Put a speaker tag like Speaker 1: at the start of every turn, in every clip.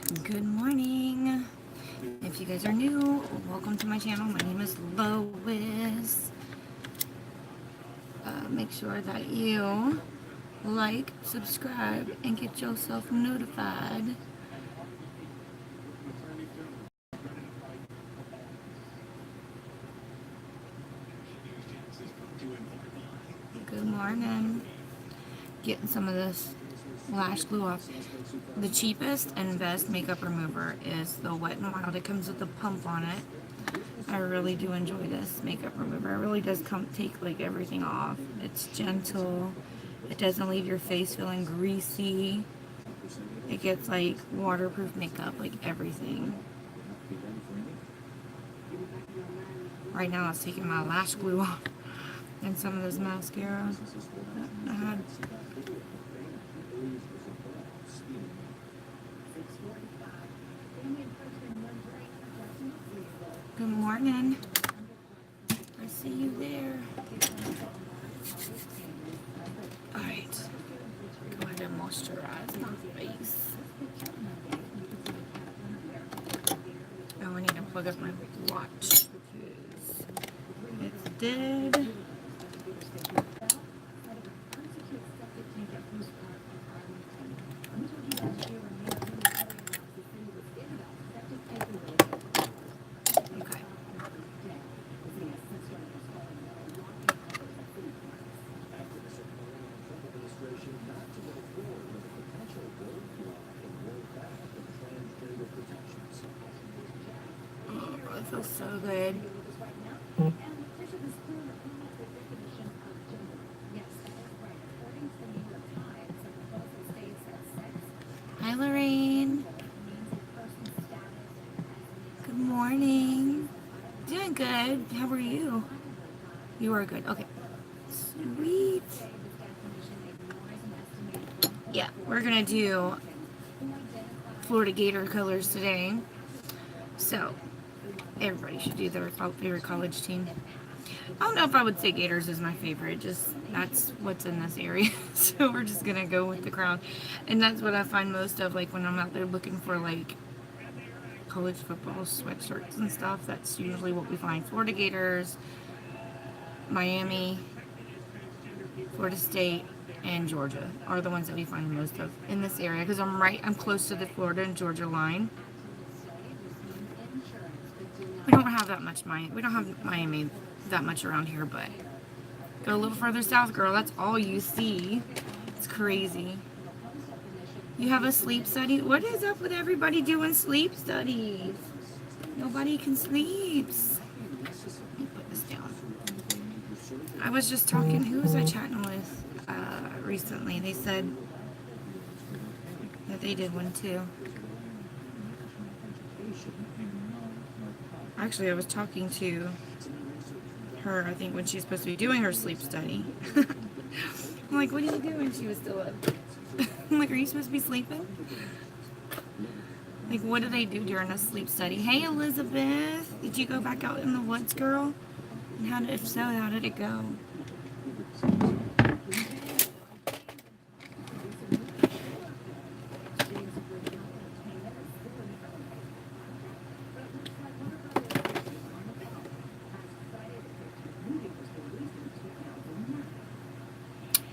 Speaker 1: Good morning. If you guys are new, welcome to my channel. My name is Lois. Make sure that you like, subscribe, and get yourself notified. Good morning. Getting some of this lash glue off. The cheapest and best makeup remover is the Wet n Wild. It comes with a pump on it. I really do enjoy this makeup remover. It really does take like everything off. It's gentle. It doesn't leave your face feeling greasy. It gets like waterproof makeup, like everything. Right now it's taking my lash glue off and some of this mascara that I had. Good morning. I see you there. Alright. Go ahead and moisturize my face. Oh, I need to plug up my watch because it's dead. It feels so good. Hi, Lorraine. Good morning. Doing good. How are you? You are good. Okay. Sweet. Yeah, we're gonna do Florida Gator colors today. So, everybody should do their favorite college team. I don't know if I would say Gators is my favorite, just that's what's in this area. So we're just gonna go with the crowd. And that's what I find most of, like when I'm out there looking for like college football sweatshirts and stuff. That's usually what we find. Florida Gators, Miami, Florida State, and Georgia are the ones that we find most of in this area because I'm close to the Florida and Georgia line. We don't have that much we don't have Miami that much around here, but go a little further south, girl. That's all you see. It's crazy. You have a sleep study? What is up with everybody doing sleep studies? Nobody can sleep. Let me put this down. I was just talking, who was I chatting with recently? They said that they did one too. Actually, I was talking to her, I think, when she's supposed to be doing her sleep study. I'm like, what are you doing? She was still up. I'm like, are you supposed to be sleeping? Like, what do they do during a sleep study? Hey, Elizabeth, did you go back out in the woods, girl? And if so, how did it go?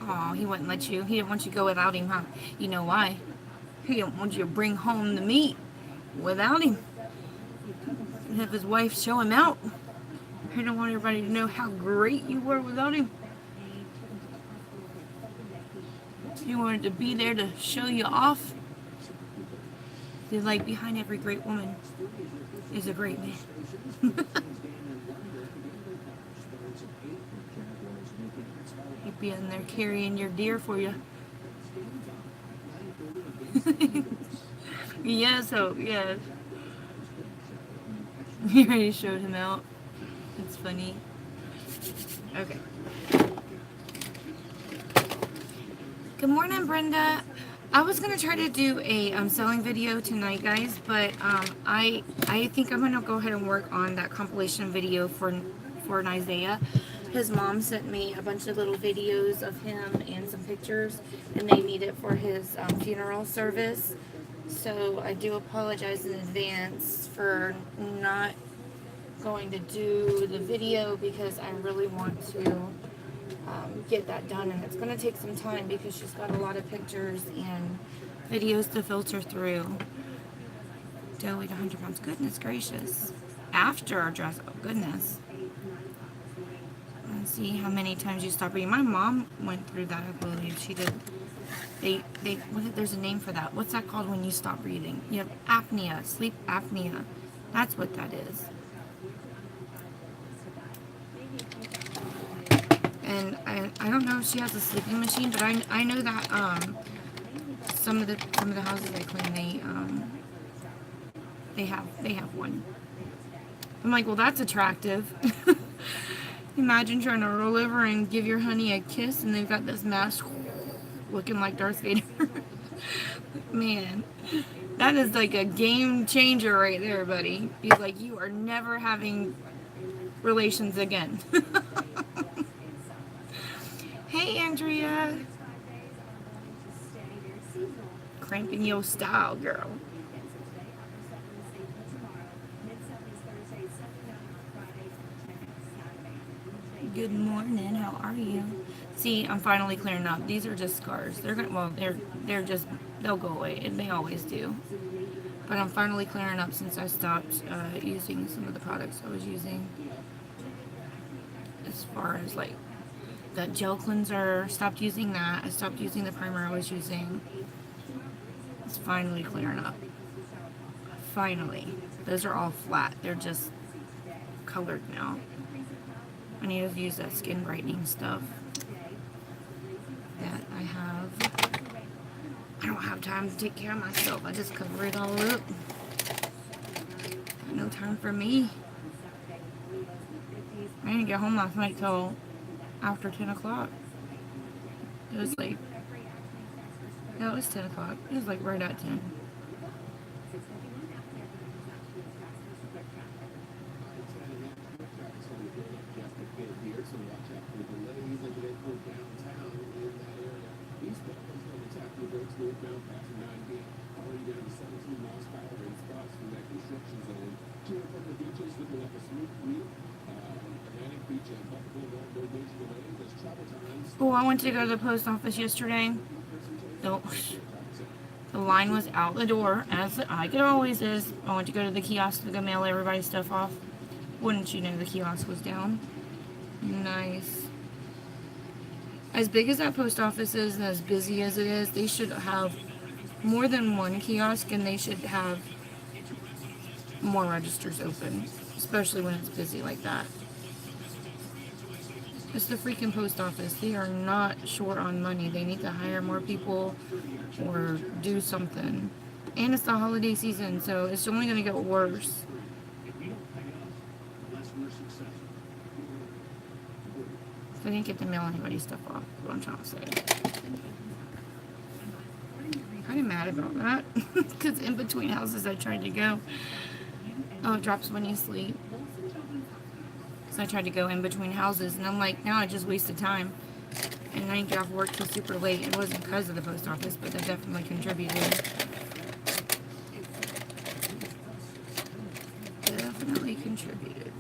Speaker 1: Oh, he wouldn't let you. He didn't want you to go without him, huh? You know why? He didn't want you to bring home the meat without him. And have his wife show him out. He didn't want everybody to know how great you were without him. He wanted to be there to show you off. He's like, behind every great woman is a great man. He'd be in there carrying your deer for you. Yes, so, yes. He already showed him out. It's funny. Okay. Good morning, Brenda. I was gonna try to do a selling video tonight, guys, but I think I'm gonna go ahead and work on that compilation video for Isaiah. His mom sent me a bunch of little videos of him and some pictures, and they need it for his funeral service. So I do apologize in advance for not going to do the video because I really want to get that done, and it's going to take some time because she's got a lot of pictures and videos to filter through. Doe weighed 100 pounds. Goodness gracious. After our dress, oh goodness. Let's see how many times you stop breathing. My mom went through that, I believe. She did. There's a name for that. What's that called when you stop breathing? You have apnea, sleep apnea. That's what that is. And I don't know if she has a sleeping machine, but I know that some of the houses I clean, they have one. I'm like, well, that's attractive. Imagine trying to roll over and give your honey a kiss, and they've got this mask looking like Darth Vader. Man, that is like a game changer right there, buddy. He's like, you are never having relations again. Hey, Andrea. Cranking your style, girl. Good morning. How are you? See, I'm finally clearing up. These are just scars. They'll go away, and they always do. But I'm finally clearing up since I stopped using some of the products I was using. As far as like that gel cleanser, stopped using that. I stopped using the primer I was using. It's finally clearing up. Finally. Those are all flat. They're just colored now. I need to use that skin brightening stuff that I have. I don't have time to take care of myself. I just cover it all up. No time for me. I didn't get home last night till after 10 o'clock. It was like, no, it was 10 o'clock. It was like right at 10. Oh, I went to go to the post office yesterday. The line was out the door, as like it always is. I went to go to the kiosk to go mail everybody's stuff off. Wouldn't you know, the kiosk was down. Nice. As big as that post office is and as busy as it is, they should have more than one kiosk, and they should have more registers open, especially when it's busy like that. It's the freaking post office. They are not short on money. They need to hire more people or do something. And it's the holiday season, so it's only going to get worse. So I didn't get to mail anybody's stuff off, is what I'm trying to say. I'm kind of mad about that, because in between houses I tried to go. Oh, it drops when you sleep. So I tried to go in between houses, and I'm like, now I just wasted time. And I didn't get off work till super late. It wasn't because of the post office, but that definitely contributed. Definitely contributed.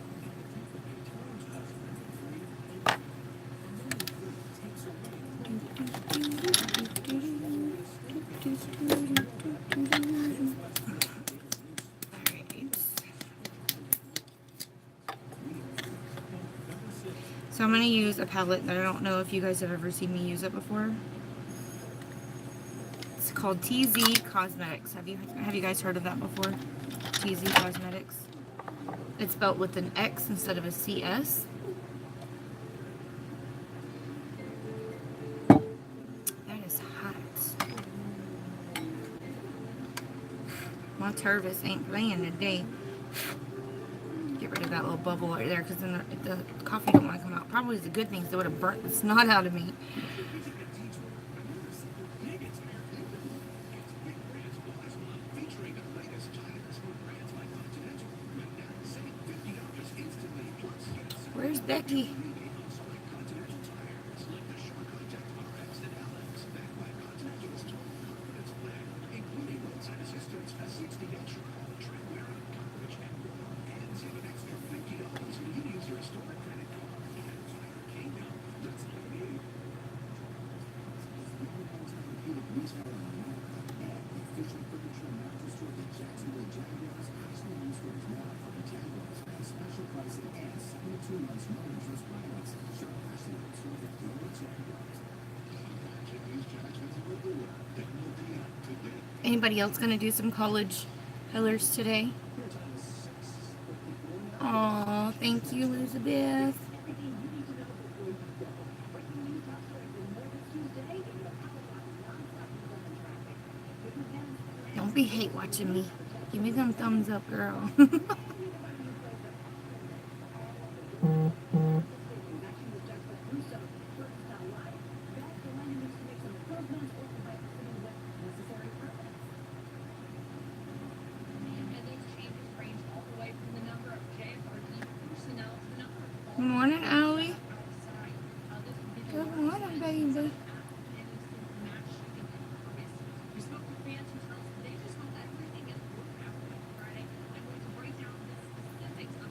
Speaker 1: So I'm going to use a palette that I don't know if you guys have ever seen me use it before. It's called TZ Cosmetics. Have you guys heard of that before? TZ Cosmetics. It's spelled with an X instead of a CS. That is hot. My Tervis ain't playing today. Get rid of that little bubble right there, because then the coffee don't want to come out. Probably is a good thing, because it would have burnt the snot out of me. Where's Becky? Anybody else gonna do some college colors today? Aw, thank you, Elizabeth. Don't be hate watching me. Give me them thumbs up, girl. Good morning, Allie. Good morning, baby.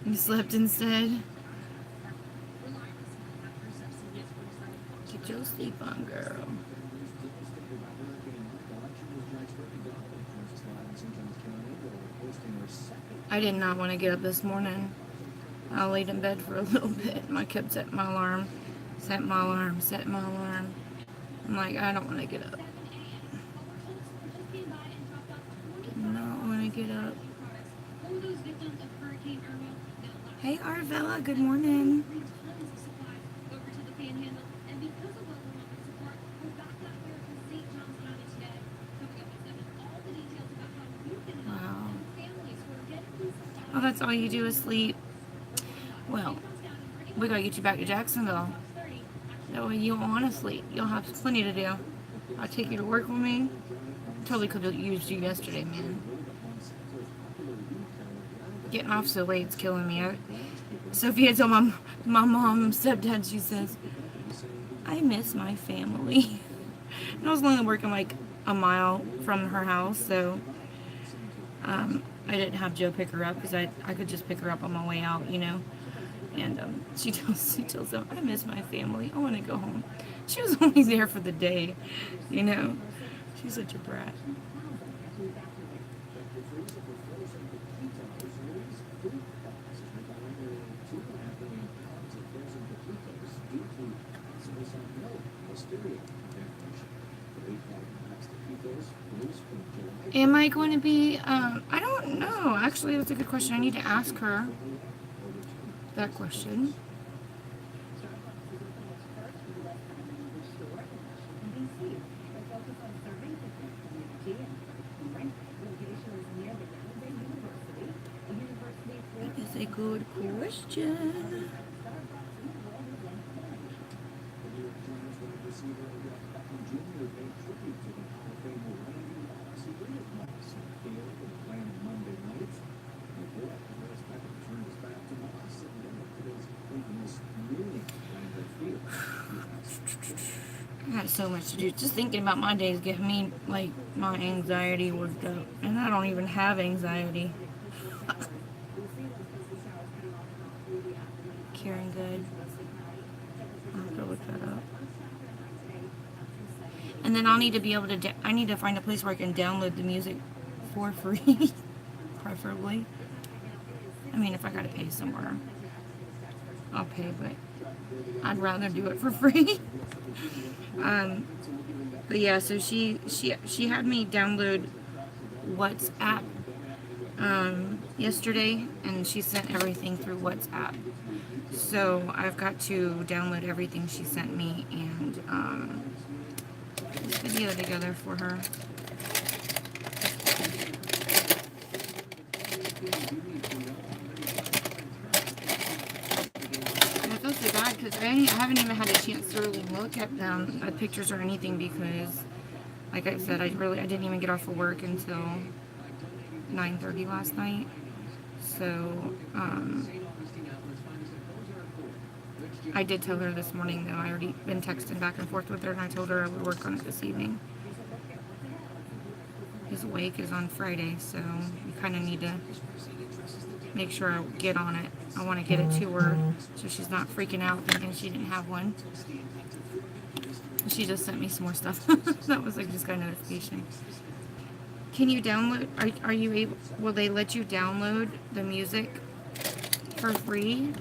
Speaker 1: You slept instead? Get your sleep on, girl. I did not want to get up this morning. I laid in bed for a little bit and I kept setting my alarm. Set my alarm, set my alarm. I'm like, I don't want to get up. Do not want to get up. Hey, Arvella, good morning. Wow. Oh, that's all you do is sleep. Well, we gotta get you back to Jacksonville. That way you won't want to sleep. You'll have plenty to do. I'll take you to work with me. Totally could have used you yesterday, man. Getting off so late, it's killing me. Sophia told my mom and stepdad, she says, I miss my family. And I was only working like a mile from her house, so I didn't have Joe pick her up because I could just pick her up on my way out, you know. And she tells them, I miss my family. I want to go home. She was only there for the day, you know. She's such a brat. Am I going to be, I don't know. Actually, that's a good question. I need to ask her that question. That is a good question. I got so much to do. Just thinking about my days getting me, like, my anxiety worked up. And I don't even have anxiety. Karen Good. I'll have to look that up. And then I'll need to be able to, I need to find a place where I can download the music for free. Preferably. I mean, if I gotta pay somewhere, I'll pay, but I'd rather do it for free. But yeah, so she had me download WhatsApp yesterday, and she sent everything through WhatsApp. So I've got to download everything she sent me and put this video together for her. I feel so bad because I haven't even had a chance to really look at them, at pictures or anything, because, like I said, I didn't even get off of work until 9:30 last night. So, I did tell her this morning, though. I already been texting back and forth with her, and I told her I would work on it this evening. His wake is on Friday, so we kind of need to make sure I get on it. I want to get it to her so she's not freaking out thinking she didn't have one. She just sent me some more stuff. That was like just got a notification. Can you download, are you able, will they let you download the music for free?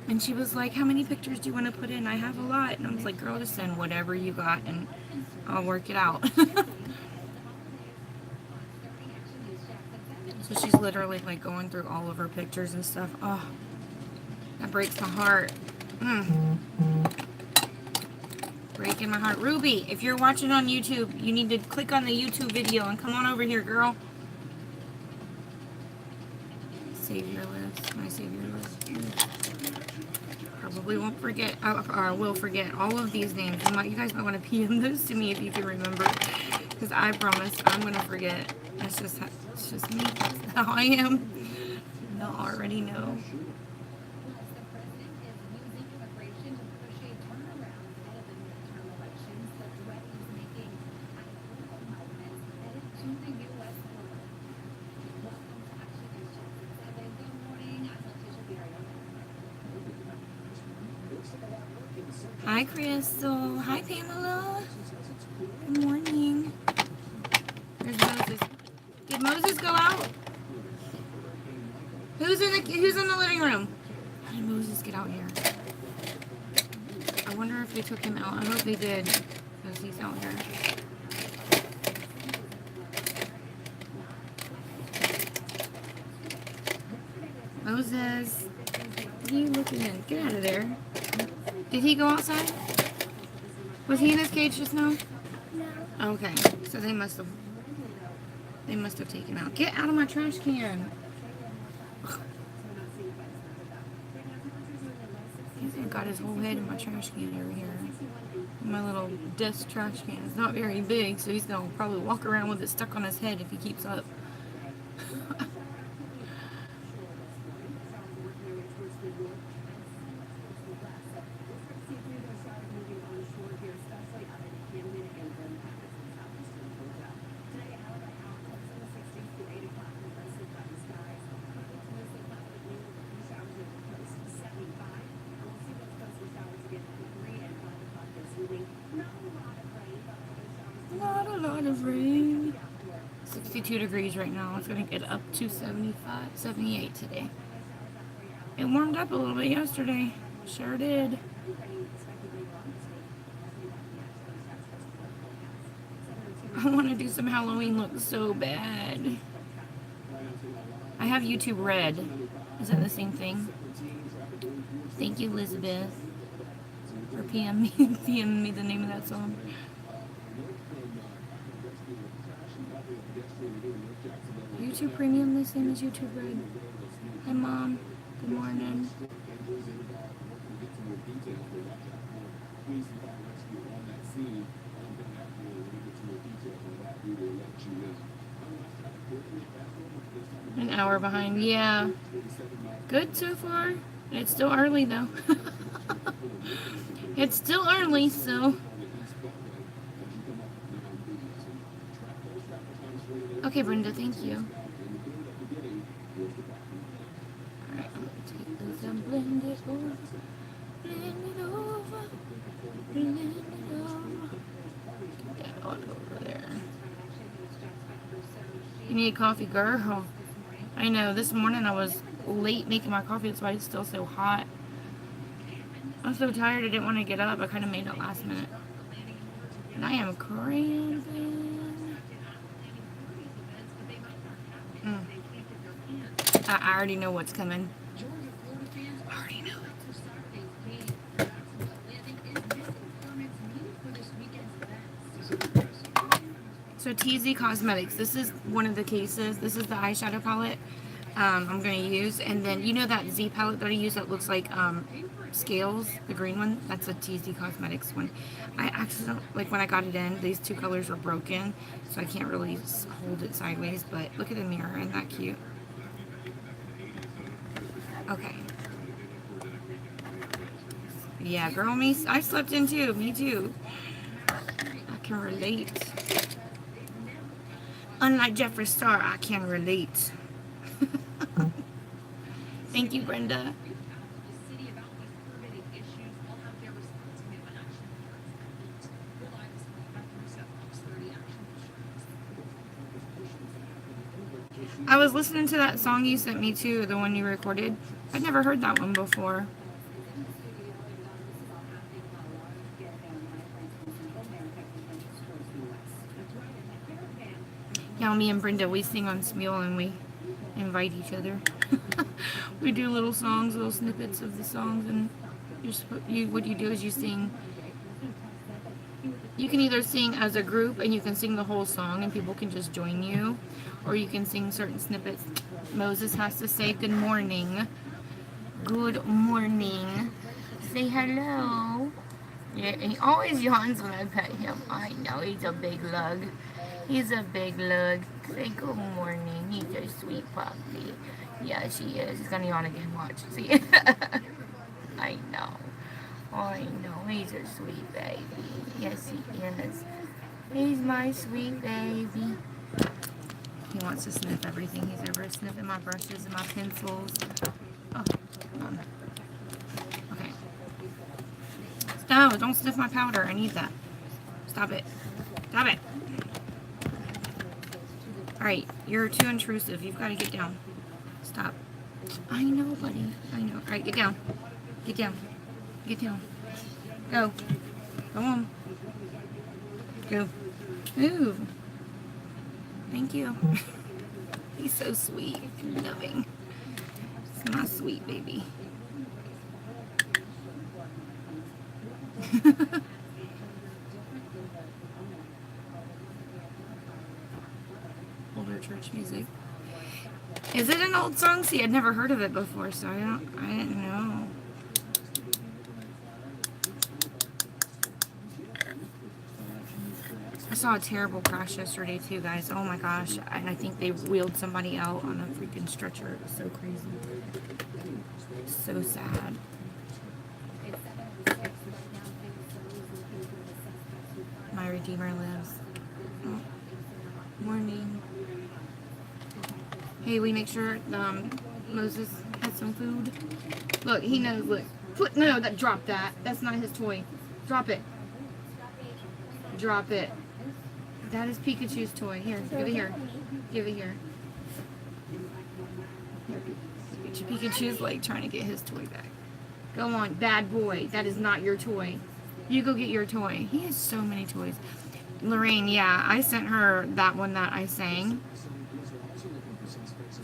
Speaker 1: And she was like, how many pictures do you want to put in? I have a lot. And I was like, girl, just send whatever you got and I'll work it out. So she's literally like going through all of her pictures and stuff. Oh, that breaks my heart. Breaking my heart. Ruby, if you're watching on YouTube, you need to click on the YouTube video and come on over here, girl. Save your list. My save your list. Probably won't forget, or will forget all of these names. You guys might want to PM those to me if you can remember, because I promise I'm going to forget. It's just me. That's how I am. You'll already know. Hi, Crystal. Hi, Pamela. Good morning. There's Moses. Did Moses go out? Who's in the living room? How did Moses get out here? I wonder if they took him out. I hope they did, because he's out here. Moses, what are you looking at? Get out of there. Did he go outside? Was he in his cage just now? No. Okay, so they must have taken him out. Get out of my trash can. He's got his whole head in my trash can over here. My little desk trash can. It's not very big, so he's gonna probably walk around with it stuck on his head if he keeps up. Not a lot of rain. 62 degrees right now. It's going to get up to 75, 78 today. It warmed up a little bit yesterday. Sure did. I want to do some Halloween looks so bad. I have YouTube Red. Is that the same thing? Thank you, Elizabeth, for PMing me the name of that song. YouTube Premium, the same as YouTube Red. Hi, Mom. Good morning. An hour behind. Yeah. Good so far. It's still early, though. It's still early, so... Okay, Brenda, thank you. Alright, I'm gonna take this and blend it over. Blend it over. Blend it over. Get that on over there. You need coffee, girl? I know, this morning I was late making my coffee, that's why it's still so hot. I'm so tired I didn't want to get up. I kind of made it last minute. And I am cramping. I already know what's coming. I already know it. So TZ Cosmetics. This is one of the cases. This is the eyeshadow palette I'm going to use. And then you know that Z palette that I use that looks like scales, the green one? That's a TZ Cosmetics one. I accidentally, like when I got it in, these two colors were broken. So I can't really hold it sideways. But look at the mirror. Isn't that cute? Okay. Yeah, girl, I slept in too. Me too. I can relate. Unlike Jeffree Star, I can relate. Thank you, Brenda. I was listening to that song you sent me too, the one you recorded. I'd never heard that one before. Now me and Brenda, we sing on Smule and we invite each other. We do little songs, little snippets of the songs, and what you do is you sing. You can either sing as a group and you can sing the whole song and people can just join you, or you can sing certain snippets. Moses has to say good morning. Good morning. Say hello. Yeah, he always yawns when I pet him. I know, he's a big lug. He's a big lug. Say good morning. He's a sweet puppy. Yes, he is. He's gonna yawn again. Watch. See? I know. I know. He's a sweet baby. Yes, he is. He's my sweet baby. He wants to sniff everything. He's ever sniffing my brushes and my pencils. Oh, come on. Okay. Stop. Don't sniff my powder. I need that. Stop it. Stop it. Alright, you're too intrusive. You've got to get down. Stop. I know, buddy. I know. Alright, get down. Get down. Get down. Go. Go on. Go. Move. Thank you. He's so sweet and loving. It's my sweet baby. Older church music. Is it an old song? See, I'd never heard of it before, so I didn't know. I saw a terrible crash yesterday too, guys. Oh my gosh. And I think they wheeled somebody out on a freaking stretcher. It was so crazy. So sad. My Redeemer lives. Oh. Morning. Hey, we make sure Moses has some food. Look, he knows. Look. No, drop that. That's not his toy. Drop it. Drop it. That is Pikachu's toy. Here, give it here. Give it here. Pikachu's like trying to get his toy back. Go on, bad boy. That is not your toy. You go get your toy. He has so many toys. Lorraine, yeah, I sent her that one that I sang.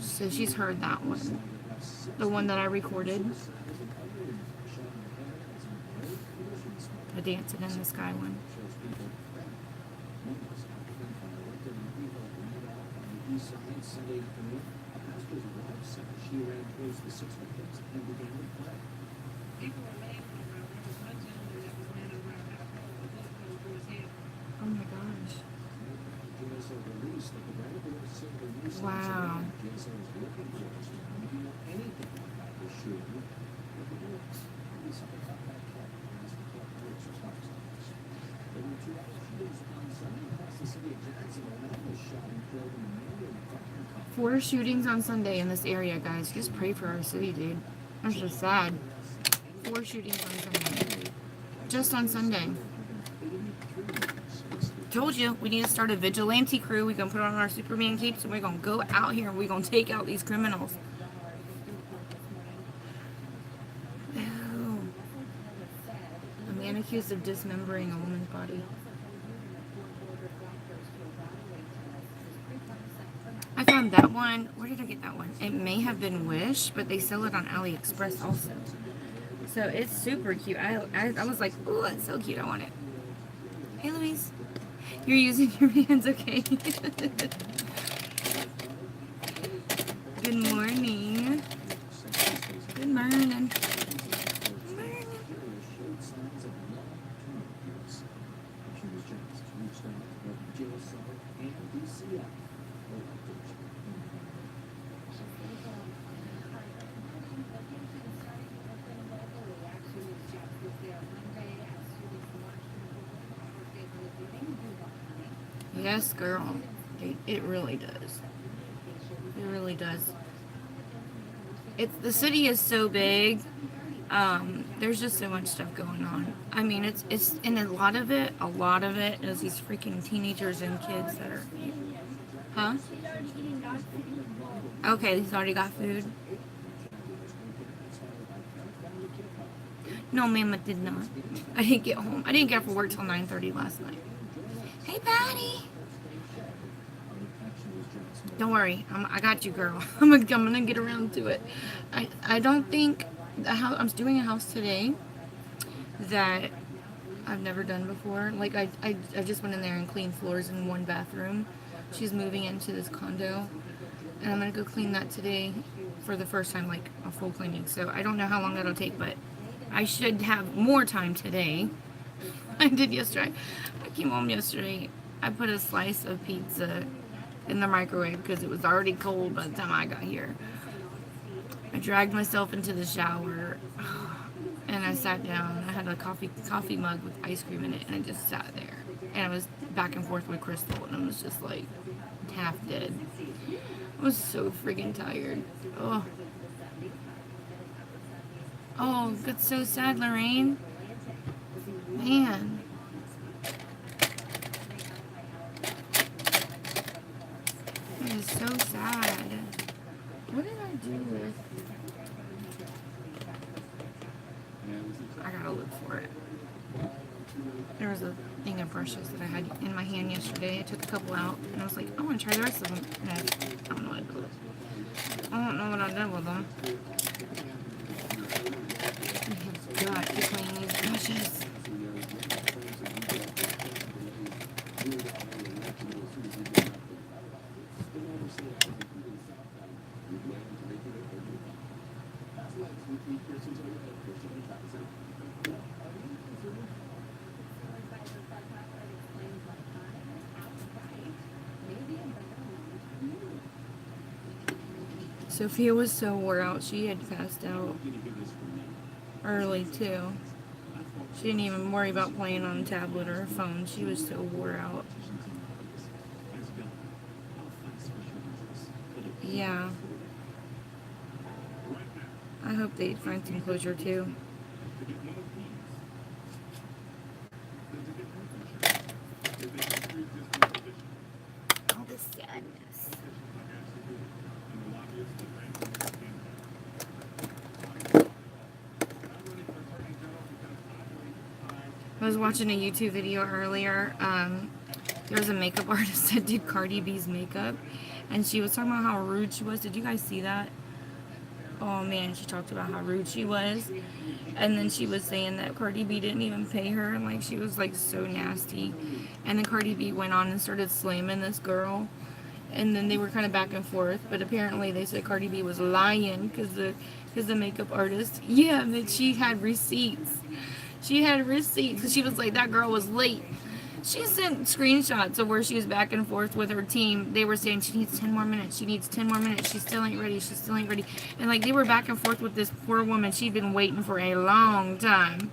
Speaker 1: So she's heard that one. The one that I recorded. The Dancing in the Sky one.
Speaker 2: Sunday afternoon, a pastor's wife said she ran towards the 6 victims and began to pray.
Speaker 1: Oh my gosh. Wow. Four shootings on Sunday in this area, guys. Just pray for our city, dude. That's just sad. 4 shootings on Sunday. Just on Sunday. Told you, we need to start a vigilante crew. We're going to put on our Superman capes and we're going to go out here and we're going to take out these criminals. Oh. A man accused of dismembering a woman's body. I found that one. Where did I get that one? It may have been Wish, but they sell it on AliExpress also. So it's super cute. I was like, oh, that's so cute. I want it. Hey, Louise. You're using your hands, okay? Good morning. Good morning. Yes, girl. It really does. It really does. The city is so big. There's just so much stuff going on. I mean, it's and a lot of it is these freaking teenagers and kids that are. Huh? Okay, he's already got food. No, ma'am, it did not. I didn't get home. I didn't get off of work till 9:30 last night. Hey, Patty. Don't worry, I got you, girl. I'm gonna get around to it. I don't think the house. I'm doing a house today that I've never done before. Like I just went in there and cleaned floors in one bathroom. She's moving into this condo, and I'm gonna go clean that today for the first time, like a full cleaning. So I don't know how long that'll take, but I should have more time today. I did yesterday. I came home yesterday. I put a slice of pizza in the microwave because it was already cold by the time I got here. I dragged myself into the shower and I sat down. I had a coffee mug with ice cream in it, and I just sat there. And I was back and forth with Crystal, and I was just like half dead. I was so friggin' tired. Oh, oh, that's so sad, Lorraine. Man. It is so sad. What did I do with? I gotta look for it. There was a thing of brushes that I had in my hand yesterday. I took a couple out, and I was like, I want to try the rest of them. And I don't know what I did with it. I don't know what I did with them. I have got to clean these brushes. Sophia was so wore out. She had passed out early too. She didn't even worry about playing on a tablet or a phone. She was so wore out. Yeah. I hope they find some closure too. All this sadness. I was watching a YouTube video earlier. There was a makeup artist that did Cardi B's makeup, and she was talking about how rude she was. Did you guys see that? Oh man, she talked about how rude she was, and then she was saying that Cardi B didn't even pay her, and like she was like so nasty. And then Cardi B went on and started slamming this girl, and then they were kind of back and forth. But apparently they said Cardi B was lying because the makeup artist, yeah, that she had receipts. She had receipts because she was like, that girl was late. She sent screenshots of where she was back and forth with her team. They were saying she needs 10 more minutes. She needs 10 more minutes. She still ain't ready. She still ain't ready. And like they were back and forth with this poor woman. She'd been waiting for a long time.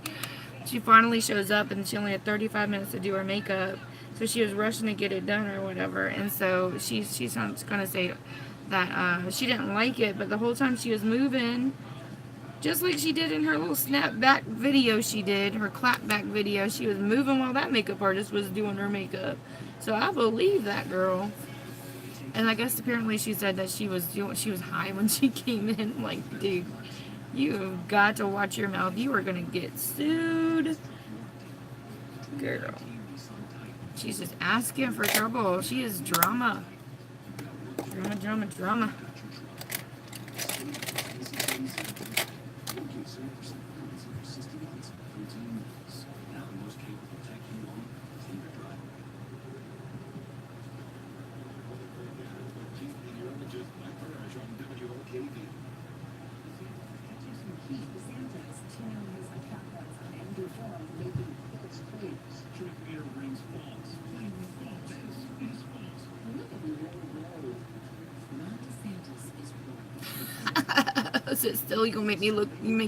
Speaker 1: She finally shows up and she only had 35 minutes to do her makeup. So she was rushing to get it done or whatever. And so she's going to say that she didn't like it. But the whole time she was moving, just like she did in her little snapback video she did, her clapback video, she was moving while that makeup artist was doing her makeup. So I believe that girl. And I guess apparently she said that she was high when she came in. Like, dude, you've got to watch your mouth. You are going to get sued. Girl. She's just asking for trouble. She is drama. Drama, drama, drama. Sit still, you gonna make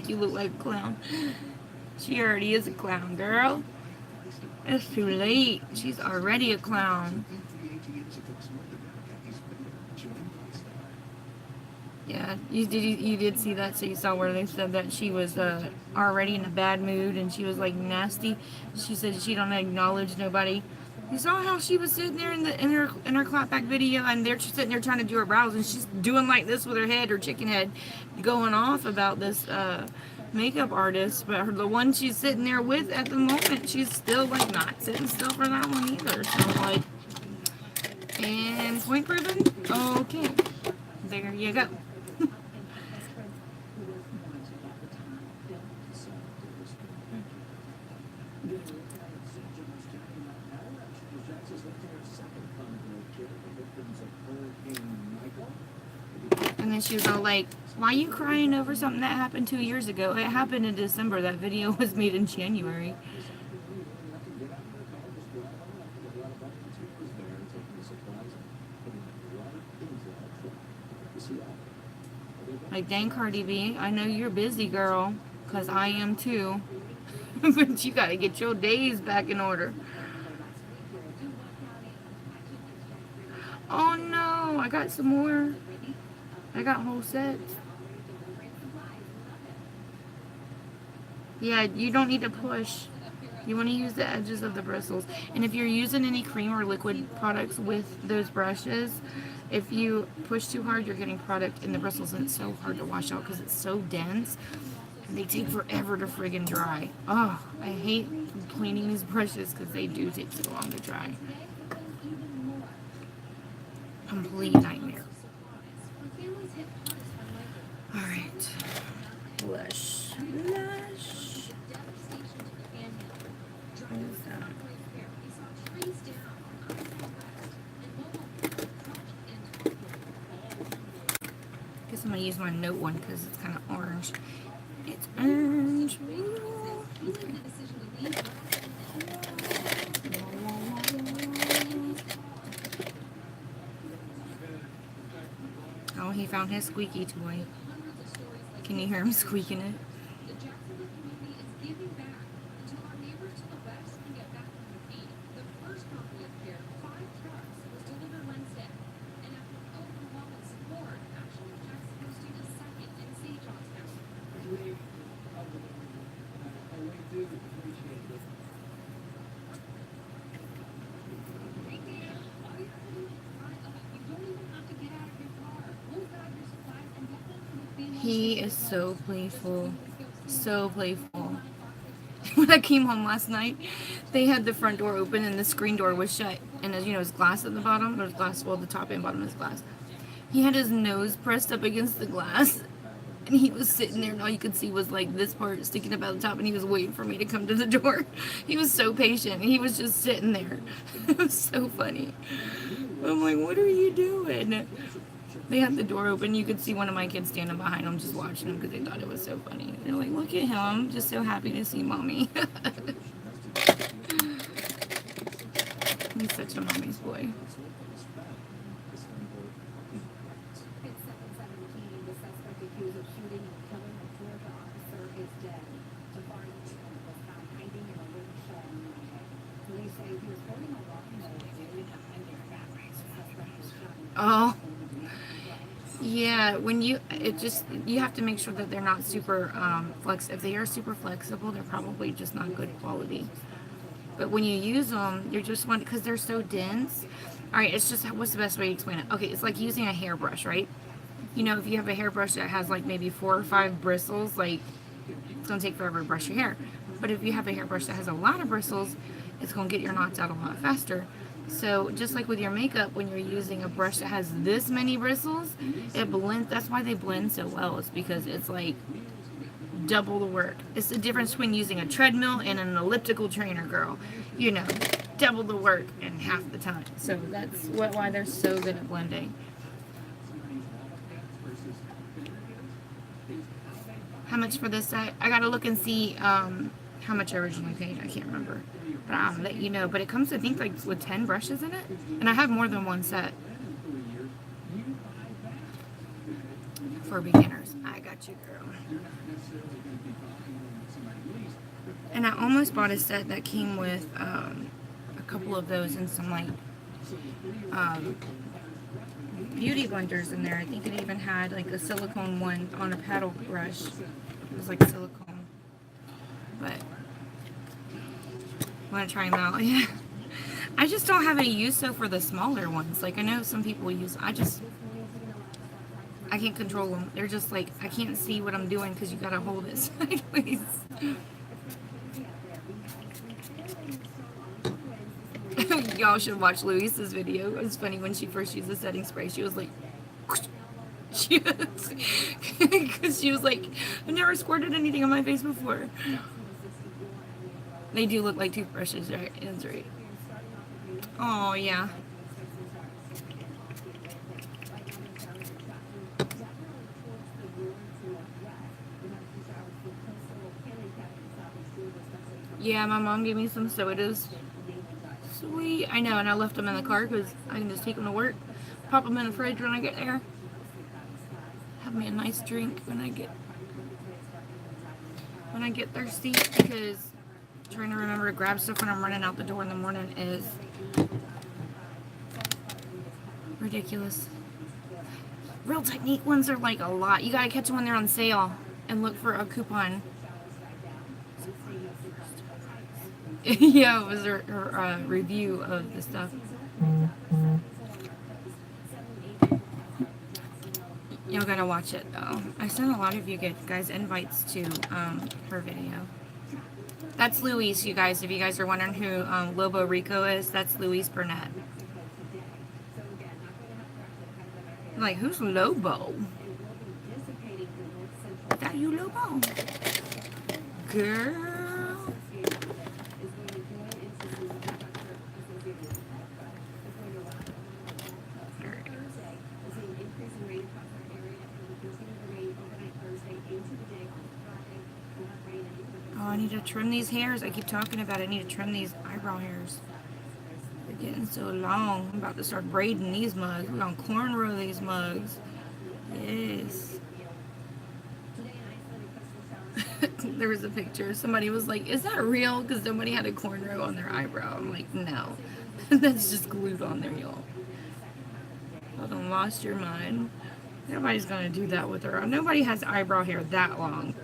Speaker 1: you look like a clown. She already is a clown, girl. It's too late. She's already a clown. Yeah, you did see that, so you saw where they said that she was already in a bad mood and she was like nasty. She said she don't acknowledge nobody. You saw how she was sitting there in her clapback video, and they're just sitting there trying to do her brows, and she's doing like this with her head, her chicken head, going off about this makeup artist. But the one she's sitting there with at the moment, she's still like not sitting still for that one either. So like, And point proven? Okay. There you go. And then she was all like, why are you crying over something that happened 2 years ago? It happened in December. That video was made in January. Like, dang, Cardi B, I know you're busy, girl, because I am too. But you got to get your days back in order. Oh no, I got some more. I got whole sets. Yeah, you don't need to push. You want to use the edges of the bristles. And if you're using any cream or liquid products with those brushes, if you push too hard, you're getting product in the bristles, and it's so hard to wash out because it's so dense. And they take forever to friggin' dry. Oh, I hate cleaning these brushes because they do take so long to dry. Complete nightmare. Alright. Blush. Blush. What is that? Guess I'm gonna use my Note one because it's kind of orange. It's orange. Okay. Oh, he found his squeaky toy. Can you hear him squeaking it? He is so playful. So playful. When I came home last night, they had the front door open and the screen door was shut. And as you know, it's glass at the bottom. There's glass, well, the top and bottom is glass. He had his nose pressed up against the glass. And he was sitting there, and all you could see was like this part sticking up out the top, and he was waiting for me to come to the door. He was so patient. He was just sitting there. It was so funny. I'm like, what are you doing? They had the door open. You could see one of my kids standing behind him just watching him because they thought it was so funny. They're like, look at him. Just so happy to see mommy. He's such a mommy's boy. Oh. Yeah, when you have to make sure that they're not super if they are super flexible, they're probably just not good quality. But when you use them, you're just one because they're so dense. All right, it's just, what's the best way to explain it? Okay, it's like using a hairbrush, right? You know, if you have a hairbrush that has like maybe 4 or 5 bristles, like it's gonna take forever to brush your hair. But if you have a hairbrush that has a lot of bristles, it's gonna get your knots out a lot faster. So just like with your makeup, when you're using a brush that has this many bristles, it blends. That's why they blend so well. It's because it's like double the work. It's the difference between using a treadmill and an elliptical trainer, girl. You know, double the work in half the time. So that's why they're so good at blending. How much for this set? I gotta look and see how much I originally paid. I can't remember. But I'll let you know. But it comes, I think, like with 10 brushes in it. And I have more than one set. For beginners. I got you, girl. And I almost bought a set that came with a couple of those and some like beauty blenders in there. I think it even had like a silicone one on a paddle brush. It was like silicone. But I want to try them out. Yeah. I just don't have any use though for the smaller ones. Like I know some people use. I can't control them. They're just like, I can't see what I'm doing because you gotta hold it sideways. Y'all should watch Luisa's video. It was funny when she first used the setting spray. She was like, because she was like, I've never squirted anything on my face before. They do look like toothbrushes, right? That's right. Oh, yeah. Yeah, my mom gave me some sodas. Sweet. I know, and I left them in the car because I can just take them to work. Pop them in the fridge when I get there. Have me a nice drink when I get thirsty, because trying to remember to grab stuff when I'm running out the door in the morning is ridiculous. Real Technique ones are like a lot. You gotta catch them when they're on sale and look for a coupon. Yeah, it was her review of the stuff. Y'all gotta watch it though. I sent a lot of you guys invites to her video. That's Louise, you guys. If you guys are wondering who Lobo Rico is, that's Louise Burnett. I'm like, who's Lobo? Is that you, Lobo? Girl. Oh, I need to trim these hairs. I keep talking about it. I need to trim these eyebrow hairs. They're getting so long. I'm about to start braiding these mugs. We're gonna cornrow these mugs. Yes. There was a picture. Somebody was like, is that real? Because somebody had a cornrow on their eyebrow. I'm like, no. That's just glued on there, y'all. Hold on, lost your mind. Nobody's gonna do that with her. Nobody has eyebrow hair that long.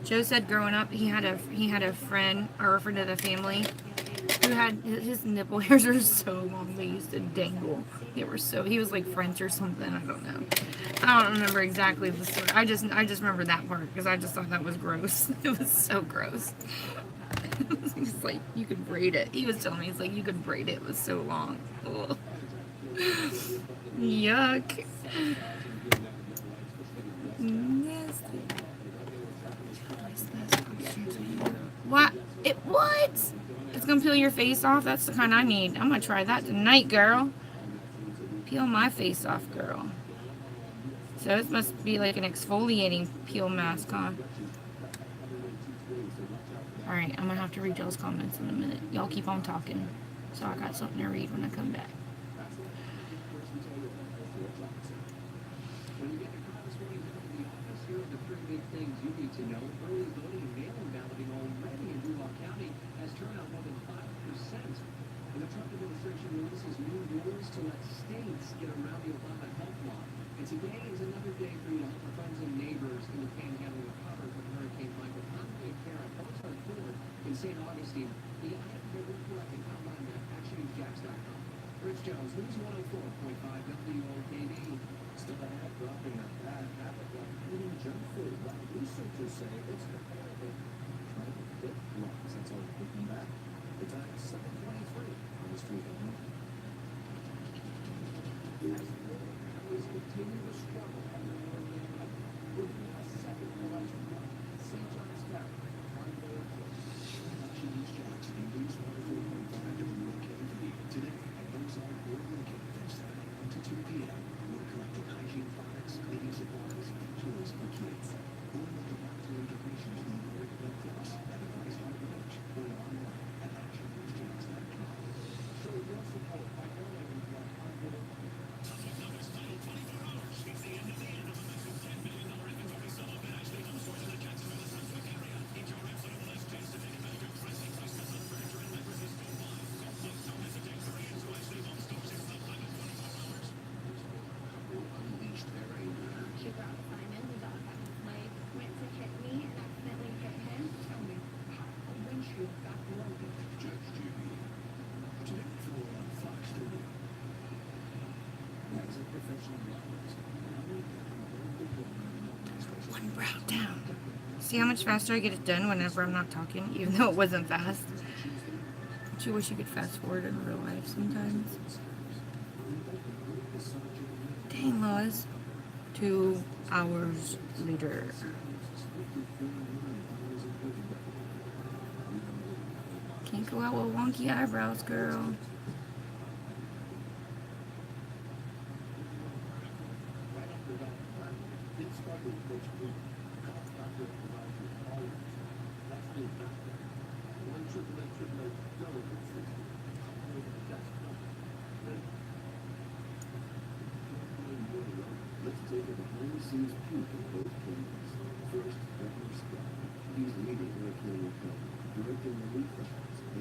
Speaker 1: Joe said growing up he had a friend or a friend of the family who had his nipple hairs are so long they used to dangle. He was like French or something, I don't know. I don't remember exactly the story. I just remember that part because I just thought that was gross. It was so gross. He's like, you could braid it. He was telling me, he's like, you could braid it. It was so long. Ugh. Yuck. Yes. What? What? It's gonna peel your face off? That's the kind I need. I'm gonna try that tonight, girl. Peel my face off, girl. So this must be like an exfoliating peel mask, huh? Alright, I'm gonna have to read y'all's comments in a minute. Y'all keep on talking. So I got something to read when I come back.
Speaker 2: Today is another day for you to help our friends and neighbors in the Panhandle recover from Hurricane Michael. Convoy Care post on Ford in St. Augustine. The Iowa collecting hotline at ActionJacks.com. Rich Jones, News 104.5 WOKD. Still a hat dropping a bad habit like eating junk food. But researchers say it's comparative. Trying to get lungs. That's all looking back. The time is 7:23 on the street. Continue to struggle. We're doing a second election run. St. John's Parish. Today, at Ozark Boardroom Campus, 1 to 2 p.m. We're collecting hygiene products, cleaning supplies, tools for kids. Or look at doctor information to the Red Cross at Advice Harbor Beach or online at ActionJacks.com. Show your support by donating to our confident.
Speaker 1: One brow down. See how much faster I get it done whenever I'm not talking, even though it wasn't fast. Don't you wish you could fast forward in real life sometimes? Dang, Lois. 2 hours later. Can't go out with wonky eyebrows, girl.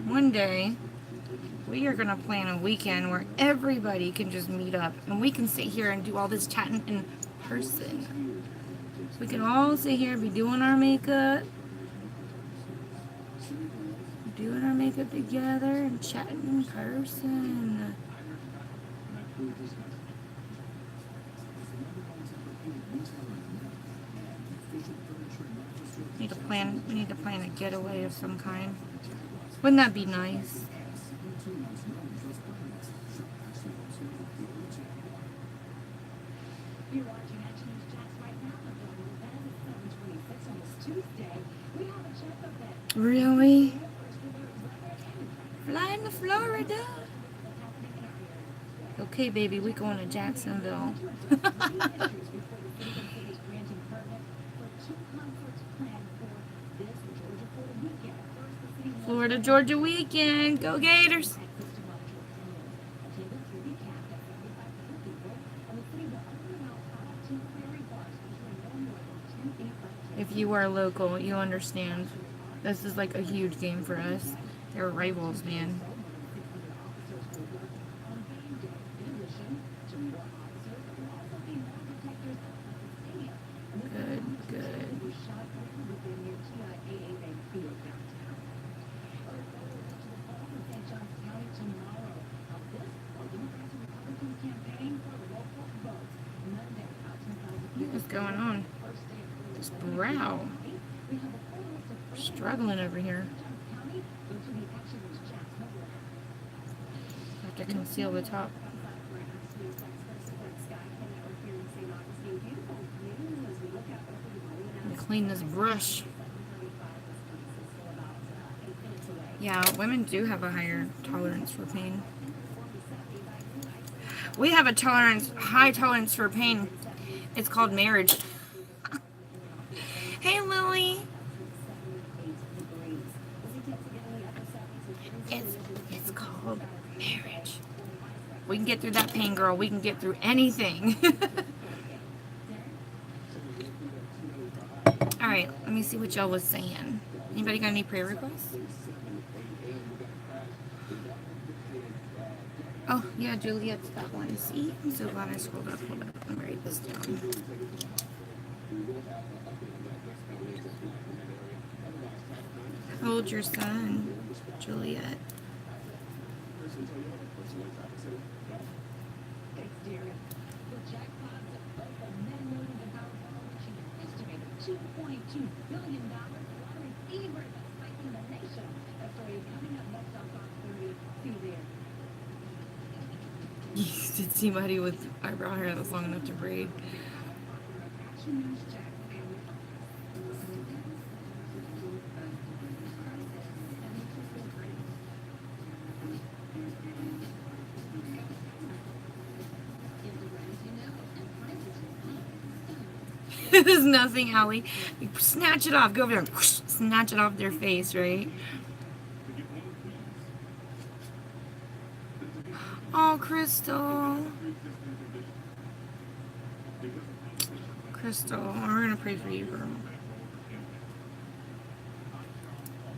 Speaker 1: One day, we are going to plan a weekend where everybody can just meet up and we can sit here and do all this chatting in person. We can all sit here and be doing our makeup, together and chatting in person. We need to plan a getaway of some kind. Wouldn't that be nice?
Speaker 3: You're watching Action News Jacks right now. It's 7:26 on this Tuesday. We have a check of that.
Speaker 1: Really? Flying to Florida? Okay, baby, we going to Jacksonville. Florida, Georgia weekend. Go Gators. If you are local, you understand. This is like a huge game for us. They're rivals, man. Good. What's going on? This brow. Struggling over here. Have to conceal the top. And clean this brush. Yeah, women do have a higher tolerance for pain. We have a high tolerance for pain. It's called marriage. Hey, Lily. It's called marriage. We can get through that pain, girl. We can get through anything. All right, let me see what y'all was saying. Anybody got any prayer requests? Oh, yeah, Juliet's got one. See? I'm so glad I scrolled up. Hold up. Let me write this down. Hold your son, Juliet.
Speaker 3: $2.2 billion lottery fever that's spiking the nation. That story is coming up next on Fox 30. See you there.
Speaker 1: You did see Muddy with eyebrow hair that was long enough to braid.
Speaker 3: Action News Jack.
Speaker 1: There's nothing, Allie. You snatch it off. Go over there and whoosh, snatch it off their face, right? Oh, Crystal. Crystal, we're going to pray for you, girl.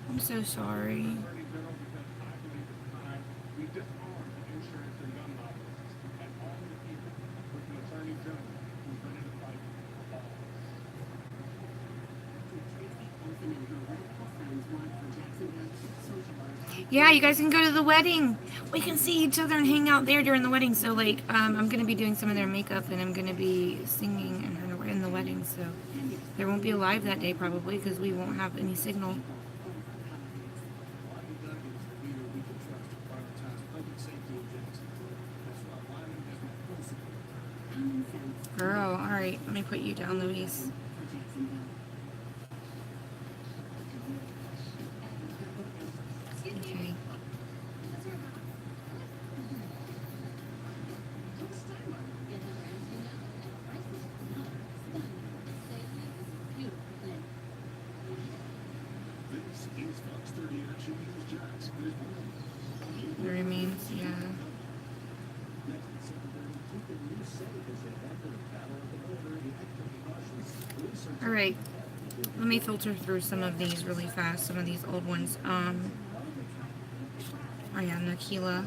Speaker 1: I'm so sorry. Yeah, you guys can go to the wedding. we can see each other and hang out there during the wedding. So like, I'm gonna be doing some of their makeup, and I'm gonna be singing in the wedding. So there won't be a live that day probably because we won't have any signal. Girl, all right, let me put you down, Louise. Okay. The remains, yeah. All right, let me filter through some of these really fast. Some of these old ones. Oh yeah, Nakila.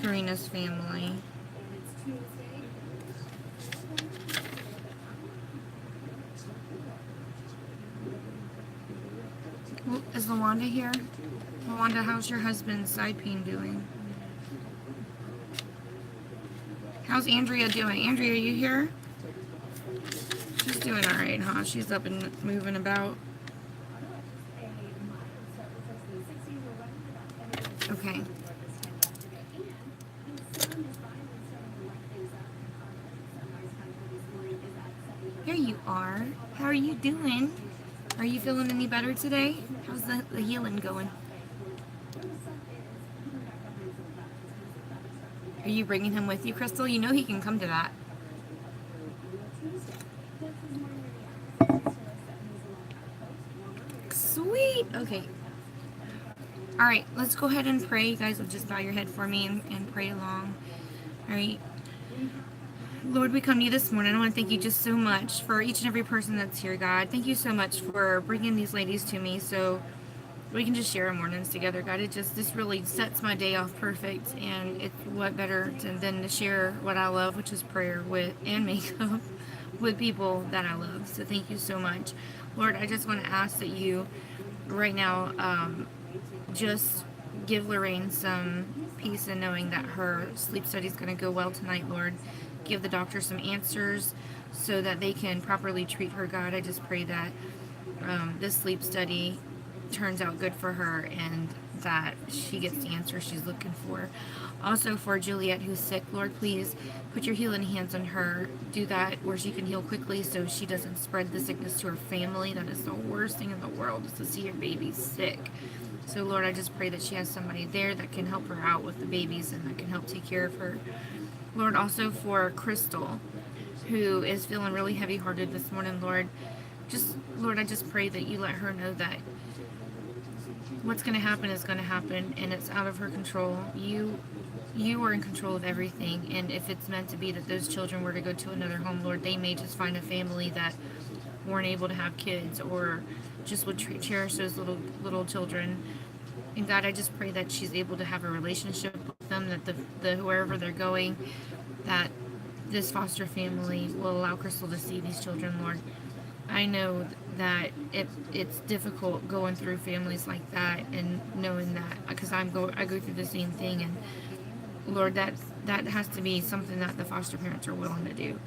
Speaker 1: Karina's family. Well, is Lawanda here? Lawanda, how's your husband's side pain doing? How's Andrea doing? Andrea, are you here? She's doing alright, huh? She's up and moving about. Okay. Here you are. How are you doing? Are you feeling any better today? How's the healing going? Are you bringing him with you, Crystal? You know he can come to that. Sweet. Okay. All right, let's go ahead and pray. You guys will just bow your head for me and pray along. All right. Lord, we come to you this morning. I want to thank you just so much for each and every person that's here, God. Thank you so much for bringing these ladies to me so we can just share our mornings together, God. This really sets my day off perfect, and it's what better than to share what I love, which is prayer and makeup with people that I love. So thank you so much. Lord, I just want to ask that you right now just give Lorraine some peace in knowing that her sleep study is going to go well tonight, Lord. Give the doctor some answers so that they can properly treat her, God. I just pray that this sleep study turns out good for her and that she gets the answer she's looking for. Also for Juliet, who's sick, Lord, please put your healing hands on her. Do that where she can heal quickly so she doesn't spread the sickness to her family. That is the worst thing in the world, is to see your baby sick. So Lord, I just pray that she has somebody there that can help her out with the babies and that can help take care of her. Lord, also for Crystal, who is feeling really heavy-hearted this morning, Lord, I just pray that you let her know that what's going to happen is going to happen, and it's out of her control. You are in control of everything, and if it's meant to be that those children were to go to another home, Lord, they may just find a family that weren't able to have kids or just would cherish those little children. And God, I just pray that she's able to have a relationship with them, that the wherever they're going, that this foster family will allow Crystal to see these children, Lord. I know that it's difficult going through families like that and knowing that, because I go through the same thing, and Lord, that has to be something that the foster parents are willing to do.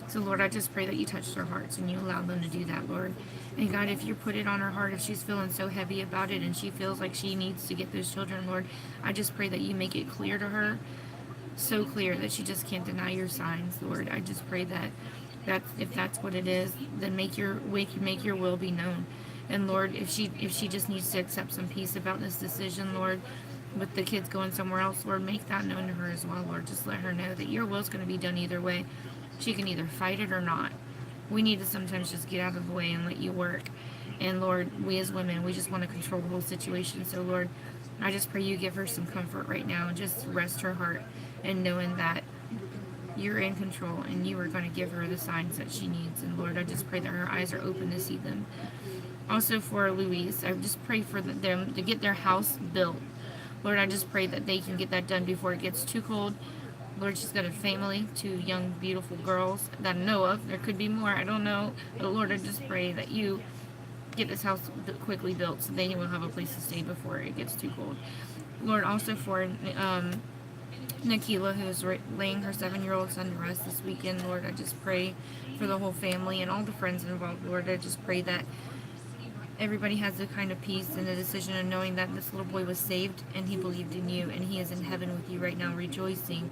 Speaker 1: So Lord, I just pray that you touch their hearts and you allow them to do that, Lord. And God, if you put it on her heart, if she's feeling so heavy about it and she feels like she needs to get those children, Lord, I just pray that you make it clear to her, so clear that she just can't deny your signs, Lord. I just pray that if that's what it is, then make your will be known. And Lord, if she just needs to accept some peace about this decision, Lord, with the kids going somewhere else, Lord, make that known to her as well, Lord. Just let her know that your will is going to be done either way. She can either fight it or not. We need to sometimes just get out of the way and let you work. And Lord, we as women, we just want to control the whole situation. So Lord, I just pray you give her some comfort right now and just rest her heart and knowing that you're in control and you are going to give her the signs that she needs. And Lord, I just pray that her eyes are open to see them. Also for Louise, I just pray for them to get their house built. Lord, I just pray that they can get that done before it gets too cold. Lord, she's got a family, 2 young, beautiful girls that I know of. There could be more, I don't know. But Lord, I just pray that you get this house quickly built so they will have a place to stay before it gets too cold. Lord, also for Nikila, who is laying her 7-year-old son to rest this weekend. Lord, I just pray for the whole family and all the friends involved. Lord, I just pray that everybody has the kind of peace and the decision of knowing that this little boy was saved and he believed in you and he is in heaven with you right now, rejoicing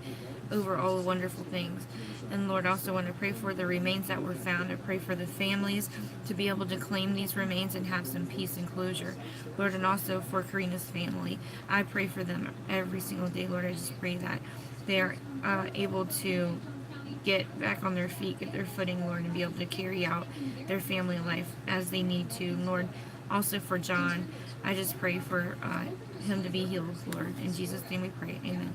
Speaker 1: over all the wonderful things. And Lord, I also want to pray for the remains that were found. I pray for the families to be able to claim these remains and have some peace and closure. Lord, and also for Karina's family. I pray for them every single day. Lord, I just pray that they are able to get back on their feet, get their footing, Lord, and be able to carry out their family life as they need to. Lord, also for John, I just pray for him to be healed, Lord. In Jesus' name we pray. Amen.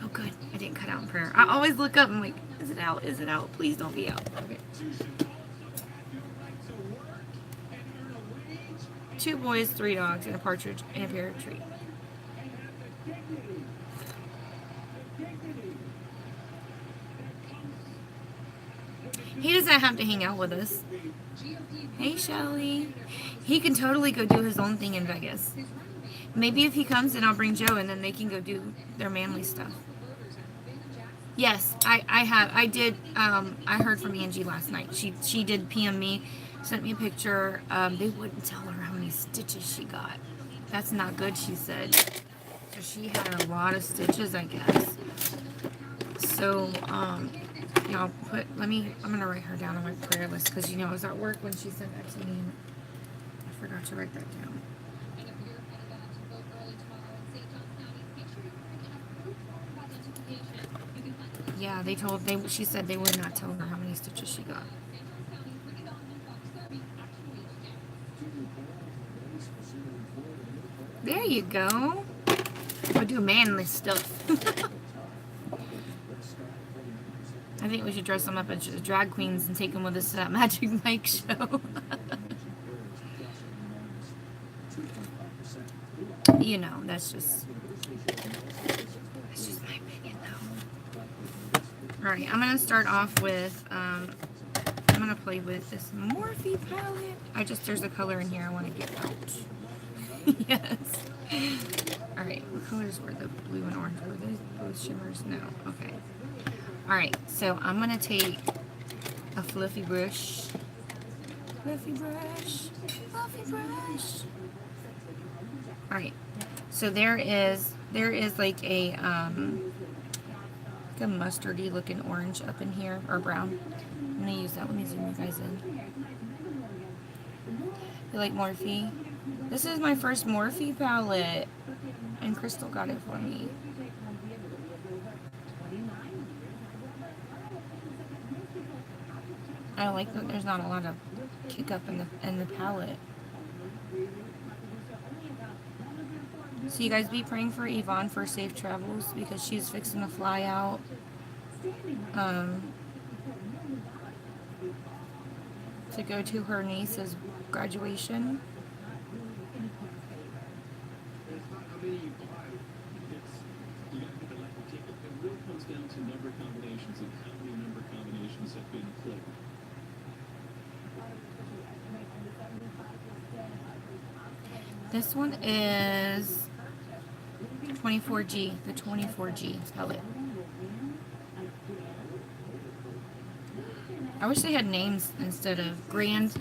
Speaker 1: Oh, good. I didn't cut out in prayer. I always look up and I'm like, is it out? Is it out? Please don't be out. Okay. 2 boys, 3 dogs, and a partridge in a pear tree. He doesn't have to hang out with us. Hey, Shelly. He can totally go do his own thing in Vegas. Maybe if he comes, then I'll bring Joe, and then they can go do their manly stuff. Yes, I did. I heard from Angie last night. She did PM me, sent me a picture. They wouldn't tell her how many stitches she got. That's not good, she said. So she had a lot of stitches, I guess. So, yeah, I'm gonna write her down on my prayer list because, I was at work when she sent that to me and I forgot to write that down. Yeah, she said they would not tell her how many stitches she got. There you go. I'll do manly stuff. I think we should dress them up as drag queens and take them with us to that Magic Mike show. That's just my opinion, though. Alright, I'm going to start off with, I'm going to play with this Morphe palette. There's a color in here I want to get out. Yes. Alright, what colors were the blue and orange? Were they both shimmers? No. Okay. Alright, so I'm going to take a fluffy brush. Fluffy brush. Fluffy brush. Alright, so there is like a mustardy looking orange up in here, or brown. I'm going to use that. Let me zoom you guys in. You like Morphe? This is my first Morphe palette, and Crystal got it for me. I like that there's not a lot of kick up in the palette. So you guys be praying for Yvonne for safe travels because she's fixing to fly out. To go to her niece's graduation.
Speaker 4: Down to number combinations and how many number combinations have been played.
Speaker 1: This one is 24G, the 24G pellet. I wish they had names instead of Grand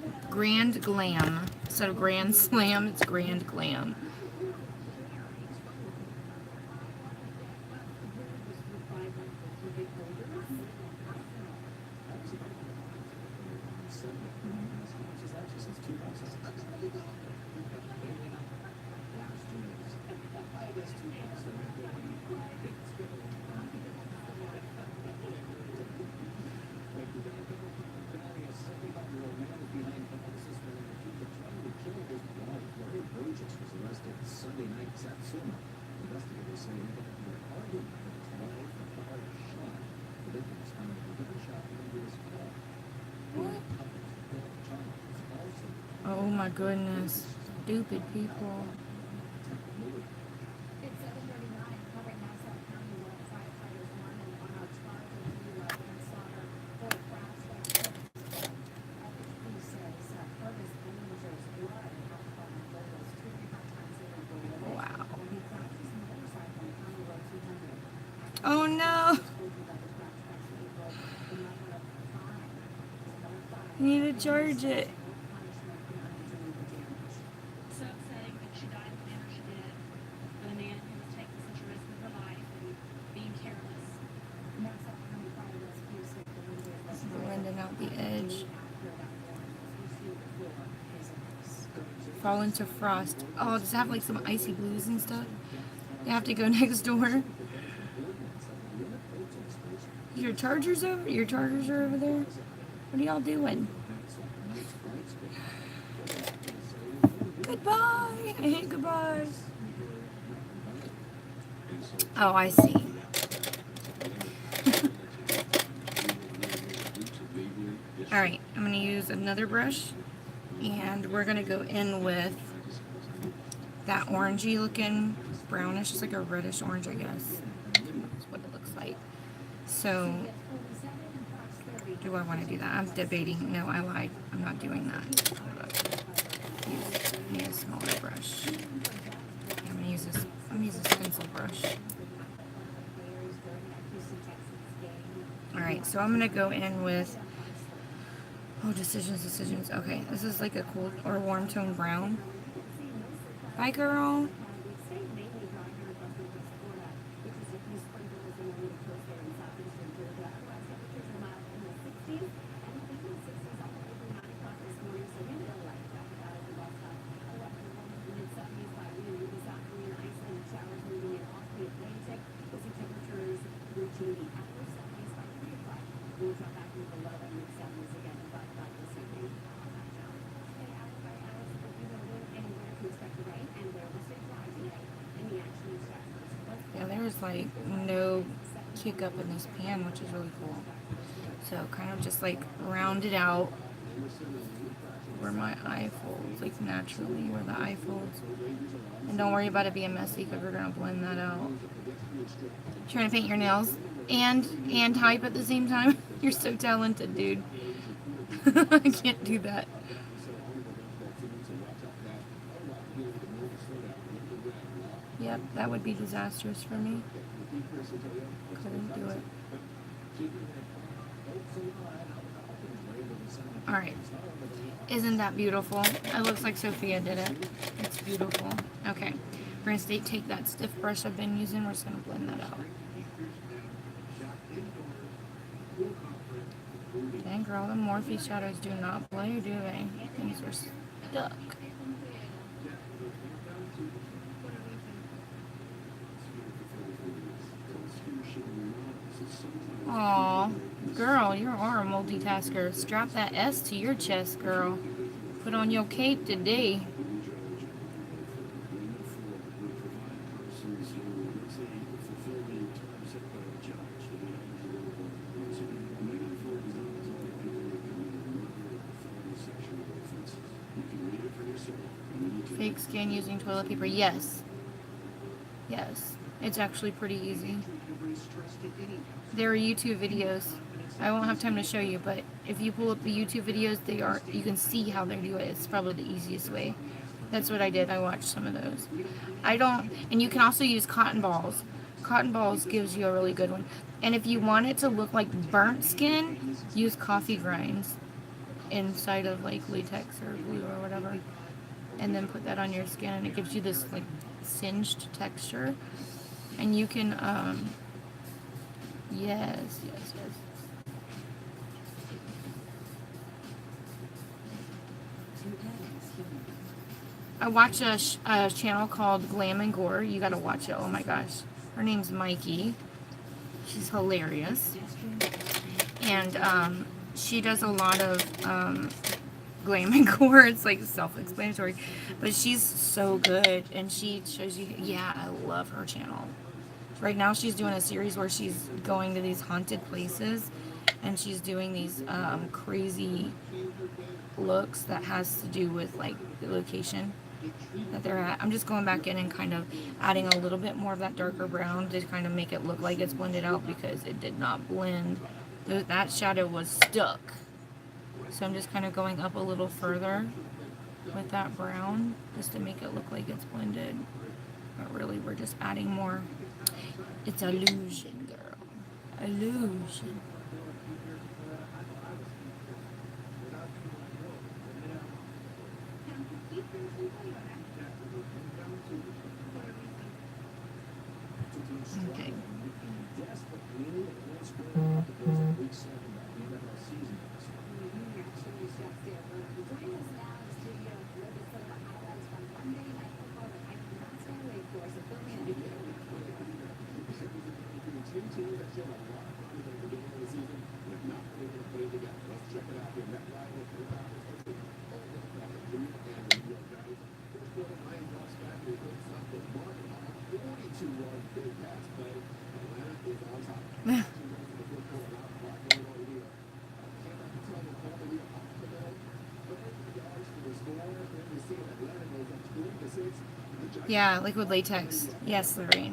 Speaker 1: Glam. Instead of Grand Slam, it's Grand Glam. Oh my goodness, stupid people. Oh no! You need to charge it.
Speaker 3: So upsetting that she died in the manner she did, with a man who was taking such a risk with her life and being careless.
Speaker 1: Blending out the edge. Fall into frost. Oh, does it have like some icy blues and stuff? You have to go next door. Your chargers over? Your chargers are over there? What are y'all doing? Goodbye! I hate goodbyes. Oh, I see. Alright, I'm going to use another brush. And we're going to go in with that orangey looking brownish. It's like a reddish orange, I guess. That's what it looks like. So, do I want to do that? I'm debating. No, I lied. I'm not doing that. Hold up. I need a smaller brush. I'm going to use this. I'm going to use this pencil brush. Alright, so I'm going to go in with... Oh, decisions. Okay, this is like a cool or warm tone brown. Bye, girl. Yeah, there's like no kick up in this pan, which is really cool. So kind of just like round it out where my eye folds, like naturally where the eye folds. And don't worry about it being messy because we're going to blend that out. Trying to paint your nails and type at the same time. You're so talented, dude. I can't do that. Yep, that would be disastrous for me. Couldn't do it. Alright. Isn't that beautiful? It looks like Sophia did it. It's beautiful. Okay. We're going to take that stiff brush I've been using. We're just going to blend that out. Dang, girl, the Morphe shadows do not play, do they? Things are stuck. Aw, girl, you are a multitasker. Strap that S to your chest, girl. Put on your cape today. Fake skin using toilet paper. Yes. Yes. It's actually pretty easy. There are YouTube videos. I won't have time to show you, but if you pull up the YouTube videos, you can see how they do it. It's probably the easiest way. That's what I did. I watched some of those. And you can also use cotton balls. Cotton balls gives you a really good one. And if you want it to look like burnt skin, use coffee grinds inside of like latex or glue or whatever. And then put that on your skin, and it gives you this like singed texture. And you can, yes. I watch a channel called Glam and Gore. You gotta watch it. Oh my gosh. Her name's Mikey. She's hilarious. And she does a lot of Glam and Gore. It's like self-explanatory. But she's so good. And she shows you, yeah, I love her channel. Right now she's doing a series where she's going to these haunted places. And she's doing these crazy looks that has to do with like the location that they're at. I'm just going back in and kind of adding a little bit more of that darker brown to kind of make it look like it's blended out because it did not blend. That shadow was stuck. So I'm just kind of going up a little further with that brown just to make it look like it's blended. But really we're just adding more. It's illusion, girl. Illusion. Okay. Yeah, liquid latex. Yes, Lorraine.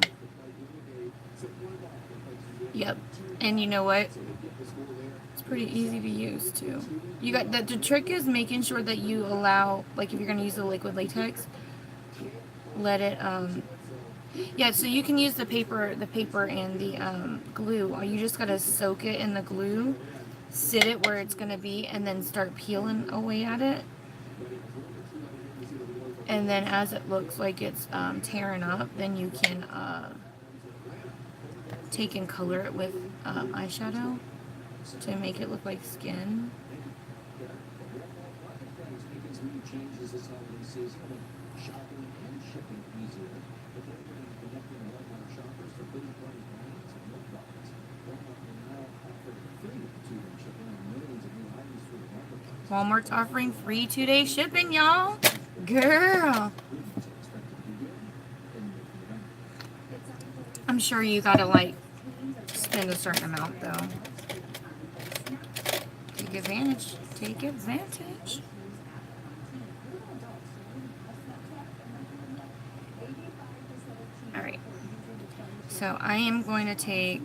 Speaker 1: Yep. And you know what? It's pretty easy to use too. You got the trick is making sure that you allow, like if you're gonna use the liquid latex, let it yeah, so you can use the paper and the glue. You just gotta soak it in the glue, sit it where it's gonna be, and then start peeling away at it. And then as it looks like it's tearing up, then you can take and color it with eyeshadow to make it look like skin. Walmart's offering free 2-day shipping, y'all. Girl. I'm sure you gotta like spend a certain amount though. Take advantage. Take advantage. Alright. So I am going to take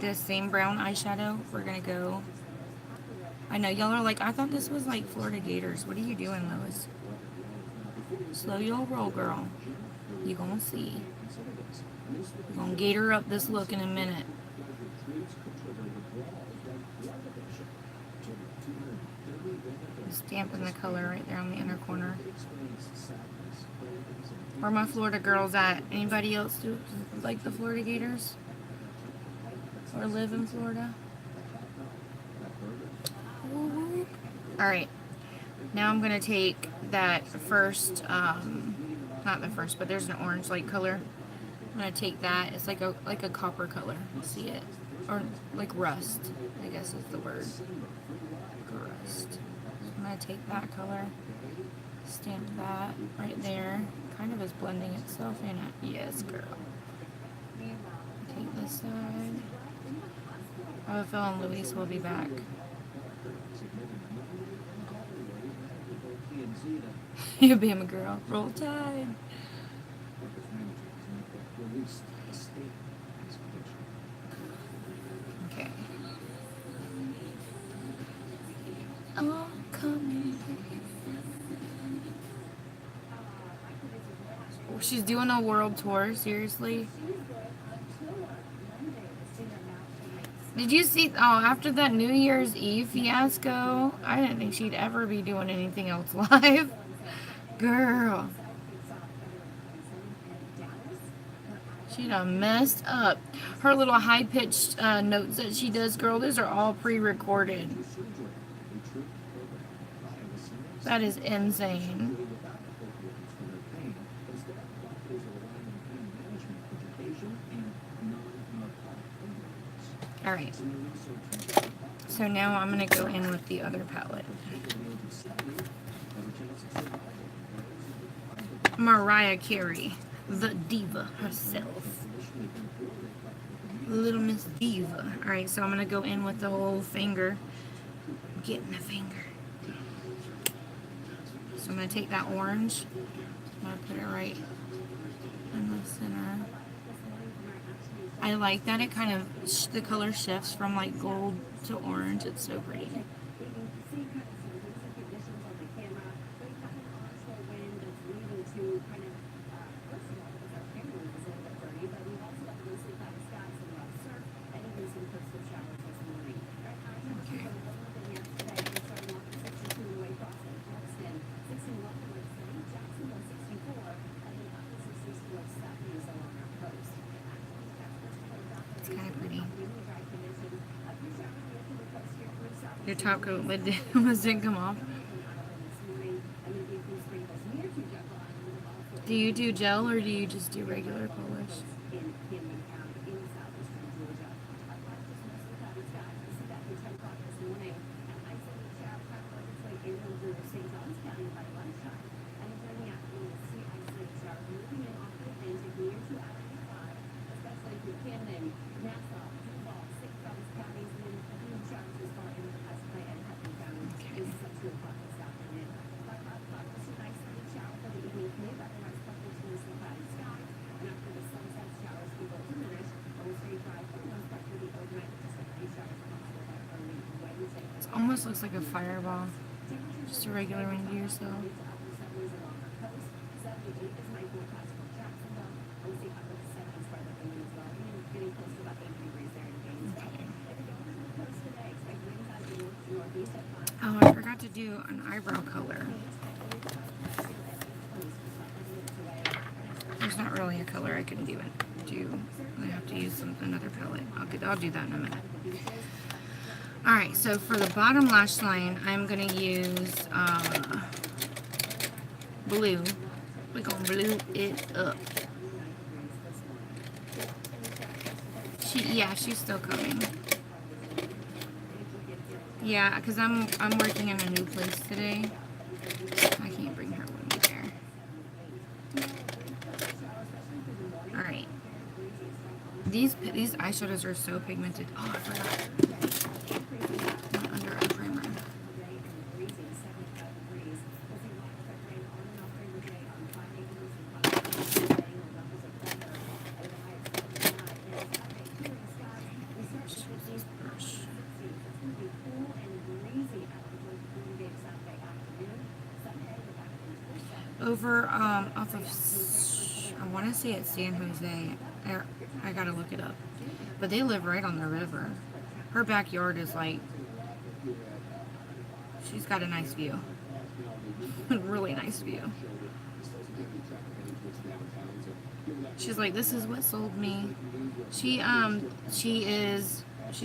Speaker 1: this same brown eyeshadow. We're gonna go. I know y'all are like, I thought this was like Florida Gators. What are you doing, Lois? Slow your roll, girl. You gonna see. You're gonna gator up this look in a minute. Stamping the color right there on the inner corner. Where are my Florida girls at? Anybody else do like the Florida Gators? Or live in Florida? Alright. Now I'm gonna take that first, not the first, but there's an orange light color. I'm gonna take that. It's like a copper color. See it? Or like rust, I guess is the word. Rust. So I'm gonna take that color, stamp that right there. Kind of is blending itself in it. Yes, girl. Take this side. I have a feeling Luis will be back. You Bama girl. Roll Tide. Okay. Oh, coming. She's doing a world tour, seriously? Did you see, after that New Year's Eve fiasco, I didn't think she'd ever be doing anything else live. Girl. She done messed up. Her little high-pitched notes that she does, girl, those are all pre-recorded. That is insane. Alright. So now I'm going to go in with the other palette. Mariah Carey, the diva herself. Little Miss Diva. Alright, so I'm going to go in with the whole finger. Getting the finger. So I'm going to take that orange. I'm going to put it right in the center. I like that it kind of, the color shifts from like gold to orange. It's so pretty. Your top coat lid almost didn't come off. Do you do gel or do you just do regular polish? It almost looks like a fireball. Just a regular one to yourself. Oh, I forgot to do an eyebrow color. There's not really a color I can do. I have to use another palette. I'll do that in a minute. Alright, so for the bottom lash line, I'm going to use blue. We're going to blue it up. She's still coming. Yeah, because I'm working in a new place today. I can't bring her with me there. Alright. These eyeshadows are so pigmented. Oh, I forgot. Under eye primer. Over off of, I want to say it's San Jose. I gotta look it up. But they live right on the river. Her backyard is like, she's got a nice view. Really nice view. She's like, this is what sold me. She's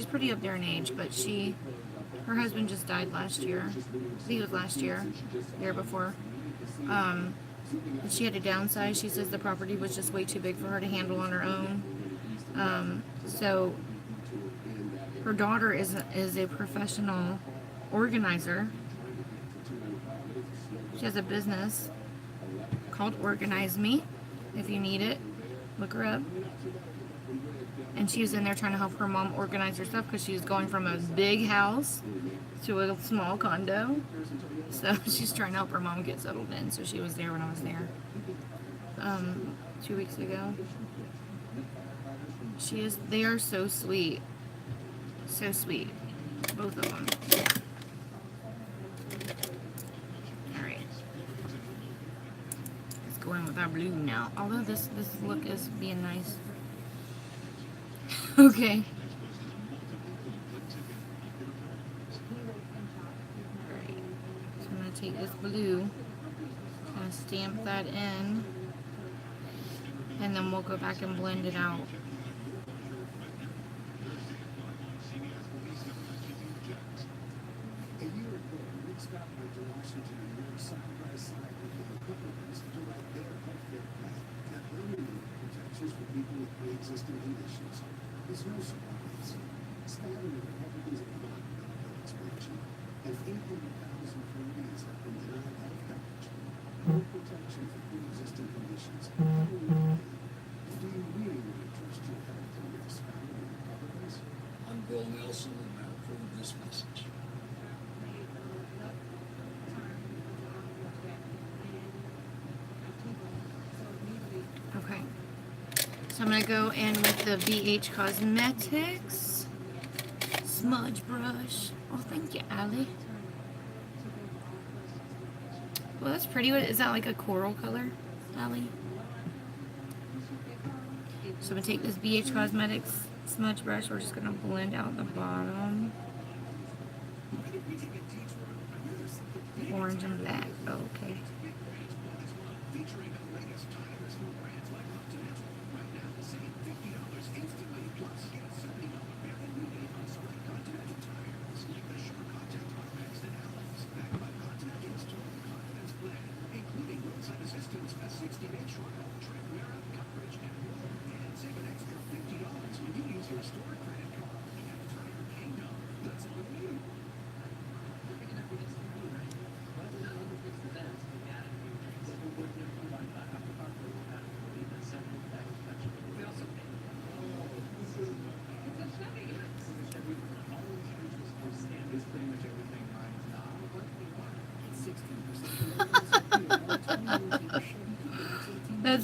Speaker 1: pretty up there in age, but her husband just died last year. I think it was last year, year before. She had to downsize. She says the property was just way too big for her to handle on her own. So her daughter is a professional organizer. She has a business called Organize Me. If you need it, look her up. And she was in there trying to help her mom organize her stuff because she was going from a big house to a small condo. So she's trying to help her mom get settled in. So she was there when I was there 2 weeks ago. They are so sweet. So sweet. Both of them. Alright. Let's go in with our blue now. Although this look is being nice. Okay. Alright. So I'm going to take this blue. Kind of stamp that in. And then we'll go back and blend it out.
Speaker 5: For people with pre-existing conditions. There's no surprise. Standard in the Republic is not medical expansion, and 800,000 families have been denied health coverage. No protection for pre-existing conditions. Do you really want to trust your health to this family and governments?
Speaker 6: I'm Bill Nelson, and I approve this message.
Speaker 1: Okay. So I'm going to go in with the BH Cosmetics smudge brush. Oh, thank you, Allie. Well, that's pretty. Is that like a coral color, Allie? So I'm going to take this BH Cosmetics smudge brush. We're just going to blend out the bottom. Orange and black. Okay.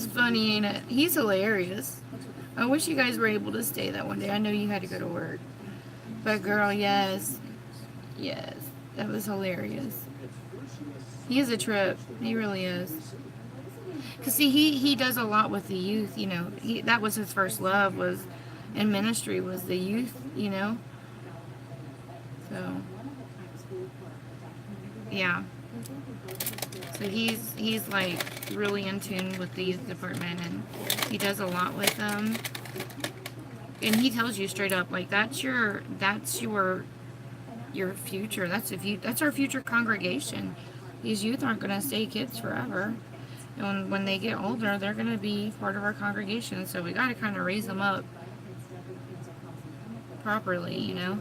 Speaker 1: It's funny, ain't it? He's hilarious. I wish you guys were able to stay that one day. I know you had to go to work. But girl, yes. Yes. That was hilarious. He is a trip. He really is. Cause see, he does a lot with the youth. You know, that was his first love, was in ministry, was the youth. You know, so yeah. So he's like really in tune with the youth department, and he does a lot with them. And he tells you straight up, like, that's your future. That's our future congregation. These youth aren't gonna stay kids forever. And when they get older, they're going to be part of our congregation. So we got to kind of raise them up properly, you know.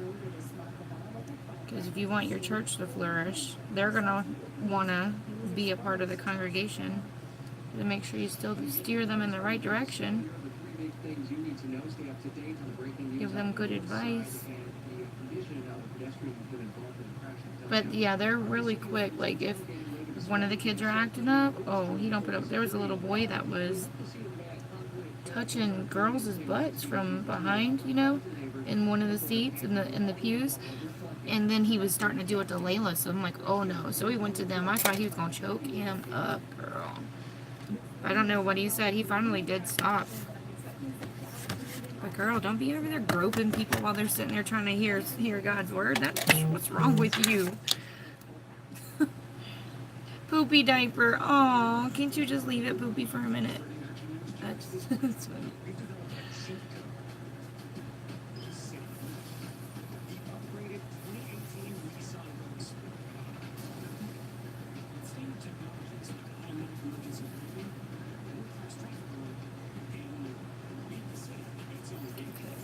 Speaker 1: Because if you want your church to flourish, they're going to want to be a part of the congregation. To make sure you still steer them in the right direction. Give them good advice. But yeah, they're really quick. Like if one of the kids are acting up, oh, he don't put up. There was a little boy that was touching girls' butts from behind, you know, in one of the seats in the pews, and then he was starting to do it to Layla. So I'm like, oh no. So he went to them. I thought he was gonna choke him up, girl. I don't know what he said. He finally did stop. But girl, don't be over there groping people while they're sitting there trying to hear God's word. That's what's wrong with you. Poopy diaper. Aw, can't you just leave it poopy for a minute? That's funny.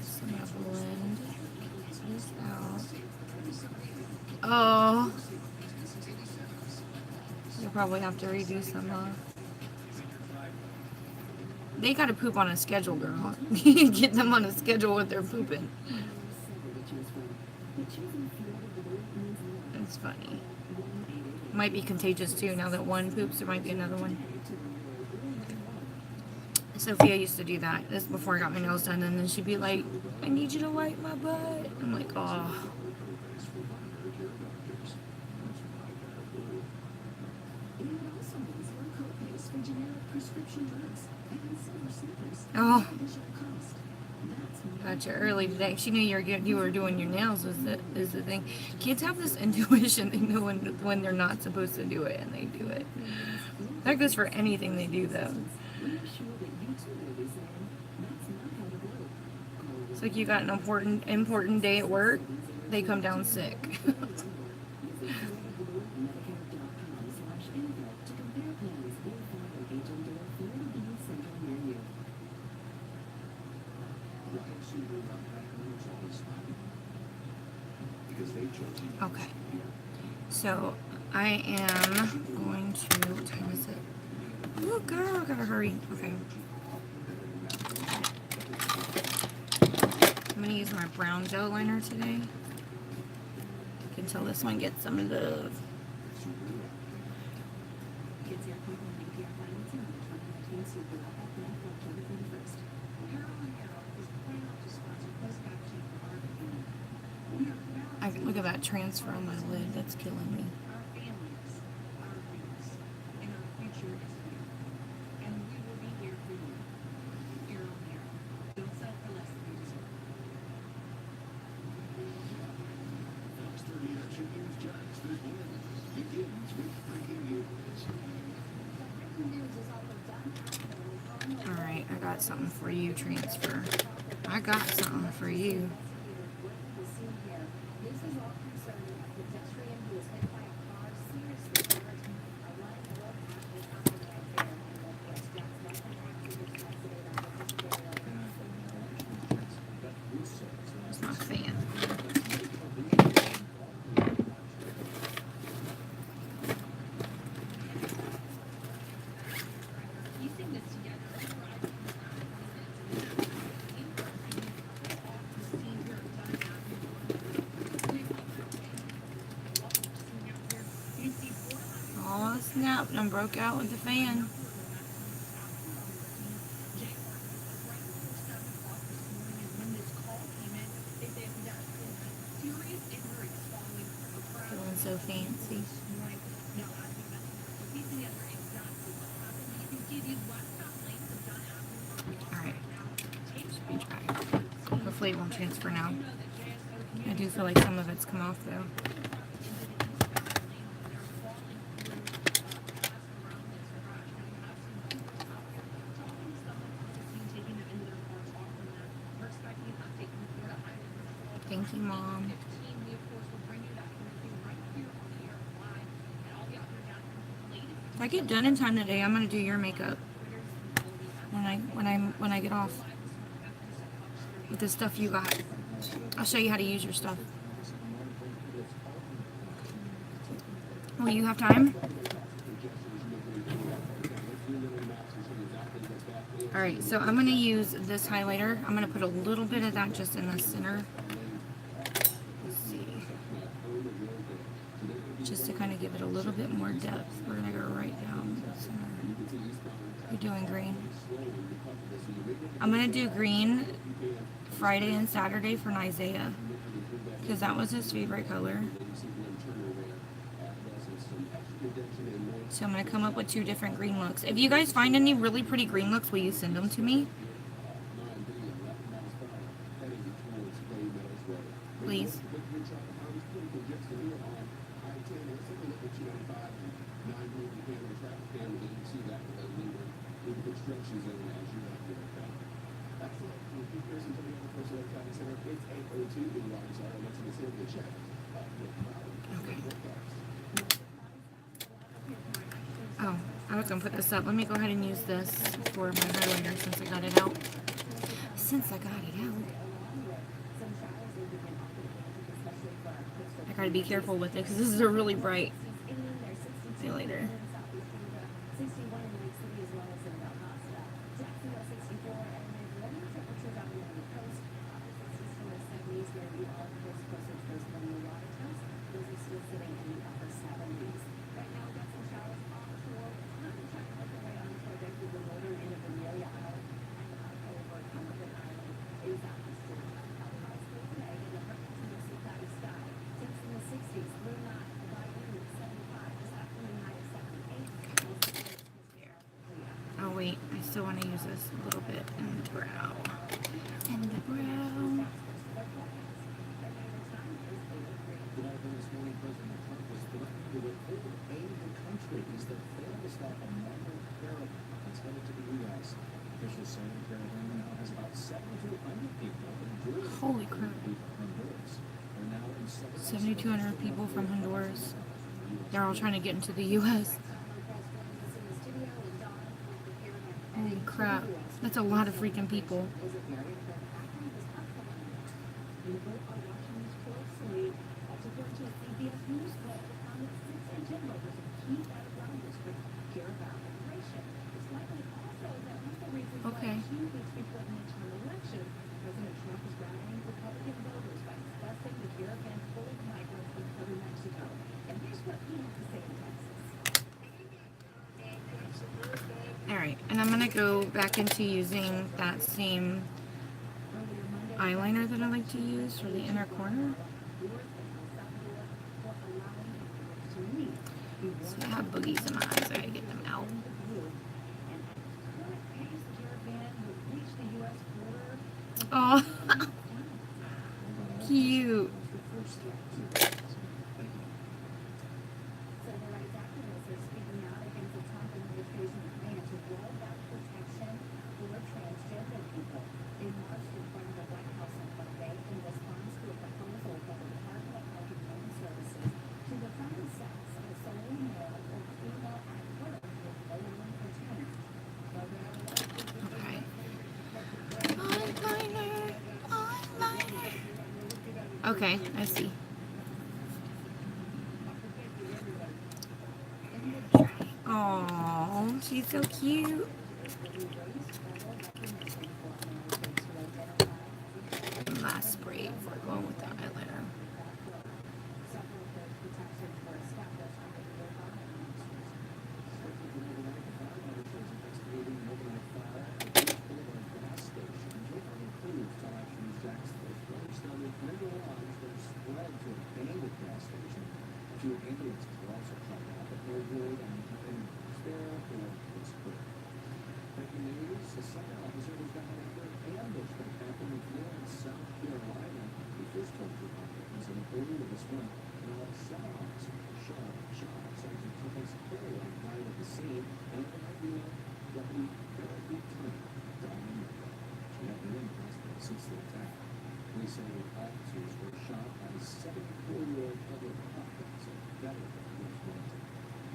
Speaker 1: So I'm gonna blend this out. Oh. You'll probably have to redo some, They gotta poop on a schedule, girl. Get them on a schedule with their pooping. It's funny. Might be contagious too. Now that one poops, there might be another one. Sophia used to do that. This before I got my nails done, and then she'd be like, "I need you to wipe my butt." I'm like, "Oh." Oh, got you early today. She knew you were doing your nails. Is the thing. Kids have this intuition. They know when they're not supposed to do it, and they do it. That goes for anything they do, though. It's like you got an important day at work. They come down sick. Okay, so I am going to, what time is it? Oh girl, I gotta hurry. Okay. I'm gonna use my brown gel liner today. Until this one gets some love. Look at that transfer on my lid. That's killing me. Alright, I got something for you, transfer. I got something for you. It's not a fan. Oh snap, done broke out with the fan. so fancy.
Speaker 3: Like, no, I think that's so piece together exactly what happened. You can see these west top lanes have done absolutely well
Speaker 1: Alright,
Speaker 3: right now. Take
Speaker 1: should be dry. Hopefully it won't transfer now. I do feel like some of it's come off though. Thank you, Mom. If I get done in time today, I'm gonna do your makeup when I get off with the stuff you got. I'll show you how to use your stuff. Will you have time? Alright, so I'm going to use this highlighter. I'm going to put a little bit of that just in the center. Let's see. Just to kind of give it a little bit more depth. We're going to go right down the center. You're doing green. I'm going to do green Friday and Saturday for Isaiah, because that was his favorite color. So I'm going to come up with 2 different green looks. If you guys find any really pretty green looks, will you send them to me? Please. Okay. Oh, I was going to put this up. Let me go ahead and use this for my highlighter since I got it out. I gotta be careful with it because this is a really bright highlighter. Oh wait, I still want to use this a little bit in the brow. In the brow. Holy crap. 7,200 people from Honduras. They're all trying to get into the U.S. Holy crap. That's a lot of freaking people. Okay. Alright, and I'm going to go back into using that same eyeliner that I like to use for the inner corner. So I have boogies in my eyes, I gotta get them out. Oh, cute. Okay, I see. Oh, she's so cute. Last spray before going with the eyeliner.
Speaker 5: Earlier this month, an all-SWAT officer shot Sergeant Thomas Caroline died at the scene, and Deputy Barry Turner died in the car. She had been in the hospital since the attack. Police say the officers were shot by a 74-year-old public officer, veteran who was wanted.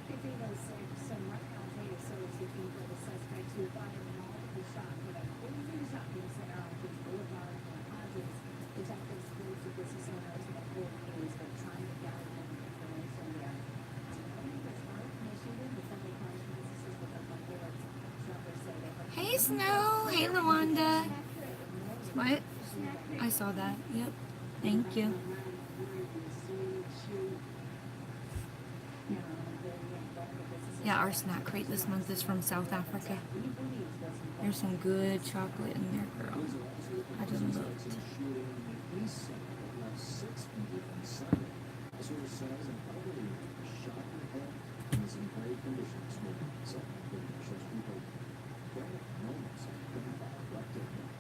Speaker 7: 1506, some Rutgers native service looking for the suspects who fired an multiple shot at a cruising shopping center on Beach Boulevard in Hodges. Detectives believe the business owners have told news but trying to gather more information there. Neighbors are Michigan, the family climbs businesses with up on boards. Shoppers say they have
Speaker 1: Hey, Snow. Hey, Lawanda. What? I saw that. Yep. Thank you. Yeah, our snack crate this month is from South Africa. There's some good chocolate in there, girl. I just looked.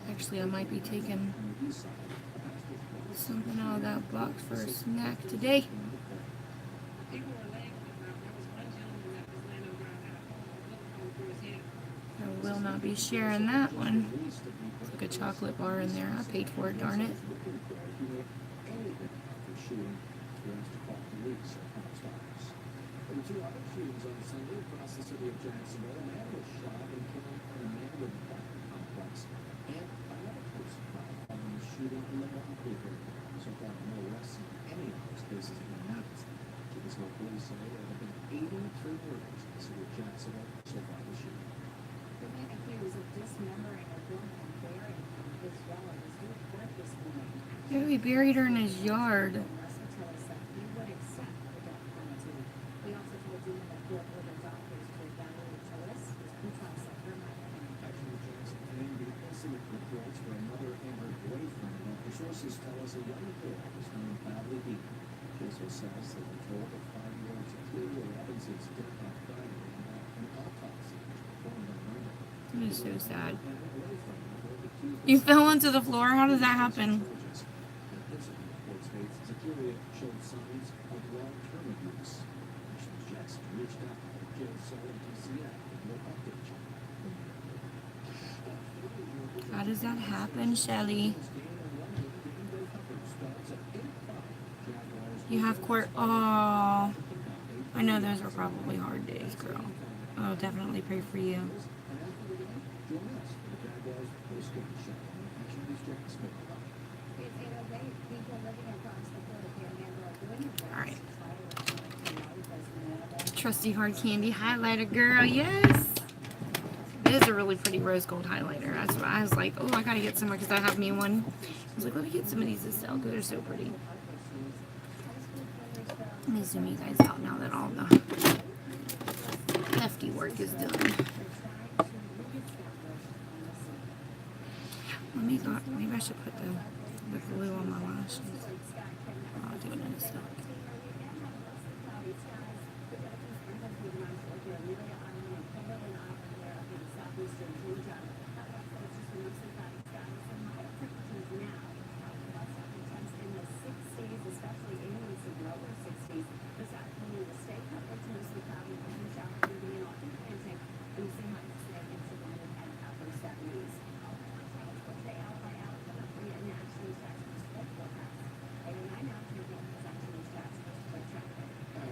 Speaker 1: Actually, I might be taking something out of that box for a snack today.
Speaker 3: People were laying on the ground. There was one gentleman that was laying on the ground had a whole book hole through his head.
Speaker 1: I will not be sharing that one. It's like a chocolate bar in there. I paid for it, darn it.
Speaker 5: There were two other shootings on Sunday across the city of Jacksonville. A man was shot and killed in a neighborhood apartment complex. And another person died following the shooting in the Montgomery area. So far, no arrests in any of those cases have been announced. Jacksonville police say there have been 83 murders in the city of Jacksonville so far this year.
Speaker 7: The man accused of dismembering a woman and burying her in his yard was due to court this morning.
Speaker 1: Yeah, he buried her in his yard.
Speaker 7: Russell tells us that he would accept the death penalty. We also told you that court ordered doctors to evaluate Tillis, his pretrial center might have
Speaker 5: Actually, Jackson claimed the incident reports for another and her boyfriend. Local sources tell us a young girl was found badly beaten. She also says they were told that 5-year-old Superior Robinson's death on Friday and an autopsy was performed on Monday.
Speaker 1: It is so sad.
Speaker 5: And her boyfriend was accused
Speaker 1: You fell into the floor? How did that happen?
Speaker 5: The incident report states Superior showed signs of long-term abuse. Nations Jackson reached out to jail cell in DCF with no update.
Speaker 1: How does that happen, Shelly? You have court. Oh, I know those were probably hard days, girl. I'll definitely pray for you. Alright. Trusty hard candy highlighter, girl. Yes. It is a really pretty rose gold highlighter. That's what I was like, oh, I gotta get some more because I have me one. I was like, let me get some of these to sell because they're so pretty. Let me zoom you guys out now that all the hefty work is done. Maybe I should put the glue on my lashes. I'll do it in a sec.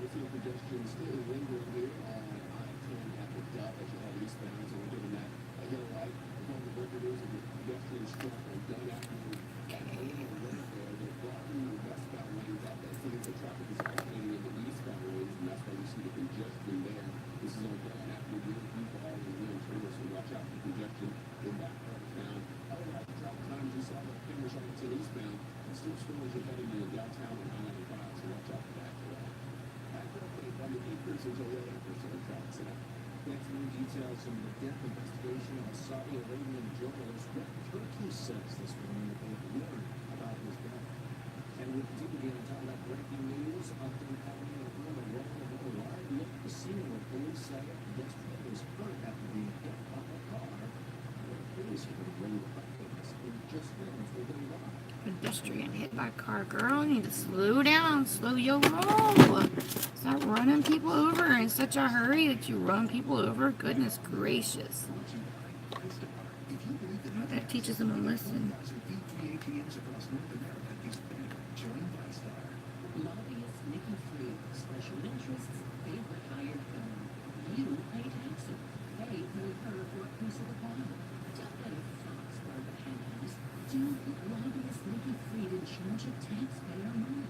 Speaker 5: Congestion still lingering here on I-10 at the Dub as you head eastbound, so we're doing that a hill right. One of the breaking news is that congestion is strong done after you got a little late there. They're blocking the westbound lanes out there. Some of the traffic is alternating in the eastbound lanes, and that's why you see the congestion there. This is all done after you people are in the turn, so watch out for congestion in that part of town. Otherwise, travel times you saw the camera showing to eastbound, and still slow as you're heading into downtown and I-95, so watch out for that. On the decrease until the other percent of traffic set up. Anthony details some of the death investigation of a Saudi Arabian journalist. What Turkey says this morning that they've learned about his death. And we continue to talk about breaking news. Upton County and Illinois roll a wide look at the scene where police say yesterday was hurt after being hit by a car. Where police are going to bring the in just minutes. We're going live.
Speaker 1: Pedestrian hit by car. Girl, you need to slow down. Slow your roll. Stop running people over in such a hurry that you run people over. Goodness gracious.
Speaker 5: If you believe that
Speaker 1: That teaches them a lesson.
Speaker 5: V3 ATMs across North America is better, join ViStar.
Speaker 2: Lobbyist Nikki Fried, special interests, favorite hired gun. You pay taxes. They pay her for a piece of the pie. Don't let a fox guard the hen house. Do lobbyist Nikki Fried in charge of taxpayer money?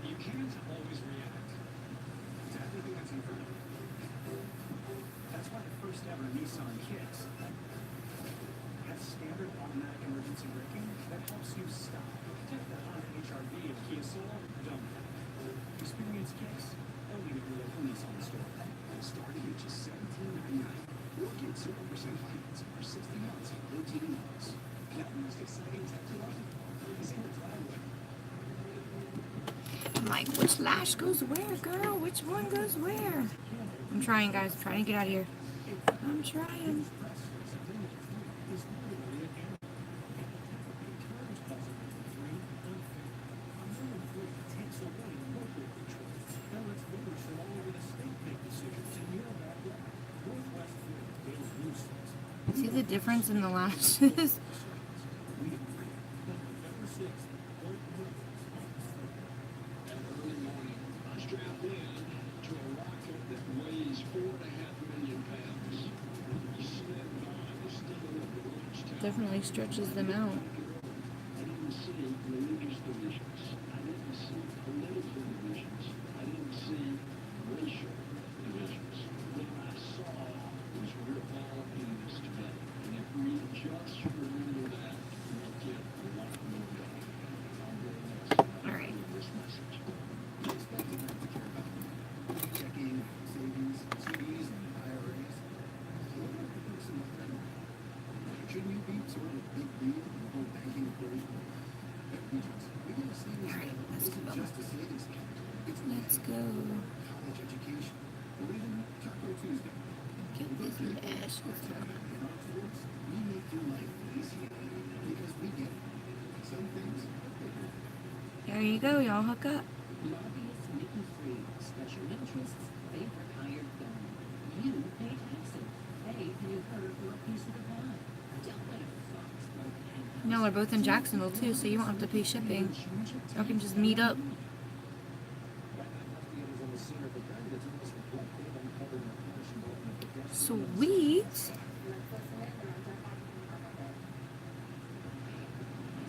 Speaker 4: You can't always react to everything that's in front of you. That's why the first ever Nissan Kicks has standard automatic emergency braking that helps you stop. The Honda HR-V and Kia Soul don't. Experience Kicks only at your local Nissan store.
Speaker 5: Starting at just $17.99. We'll get 0% finance for 60 months of low TV loans. That most exciting tech to life is in the driveway.
Speaker 1: I'm like, which lash goes where, girl? Which one goes where? I'm trying, guys. I'm trying to get out of here. I'm trying. See the difference in the lashes?
Speaker 6: Early morning, I strap in to a rocket that weighs 4.5 million pounds. Step 5 is still in the lunchtime.
Speaker 1: Definitely stretches them out.
Speaker 6: I didn't see religious divisions. I didn't see political divisions. I didn't see racial divisions. What I saw was we're all in this together. And if we just remember that, we'll get a lot more done. I'm very much
Speaker 1: All right.
Speaker 6: this message.
Speaker 5: You expect them to care about checking, savings, CDs, and IRAs. What about the person behind them? Shouldn't you be sort of a big lead in the whole banking equation? Regents, we get a savings
Speaker 1: All right,
Speaker 5: account.
Speaker 1: let's
Speaker 5: It's
Speaker 1: go.
Speaker 5: just a savings account. It's a
Speaker 1: Let's go.
Speaker 5: college education, or even Taco Tuesday.
Speaker 1: Get this lashes.
Speaker 5: In our tools, we make your life easier because we get it. Some things are bigger.
Speaker 1: There you go. Y'all hook up.
Speaker 2: Lobbyist Nikki Fried, special interests, favorite hired gun. You pay taxes. They pay her for a piece of the pie. Don't let a fox guard the hen house.
Speaker 1: Y'all are both in Jacksonville too, so you won't have to pay shipping. Y'all can just meet up.
Speaker 2: Investigators on the scene of the gun that's almost reflected uncovering a punishing weapon of pedestrian.
Speaker 1: Sweet.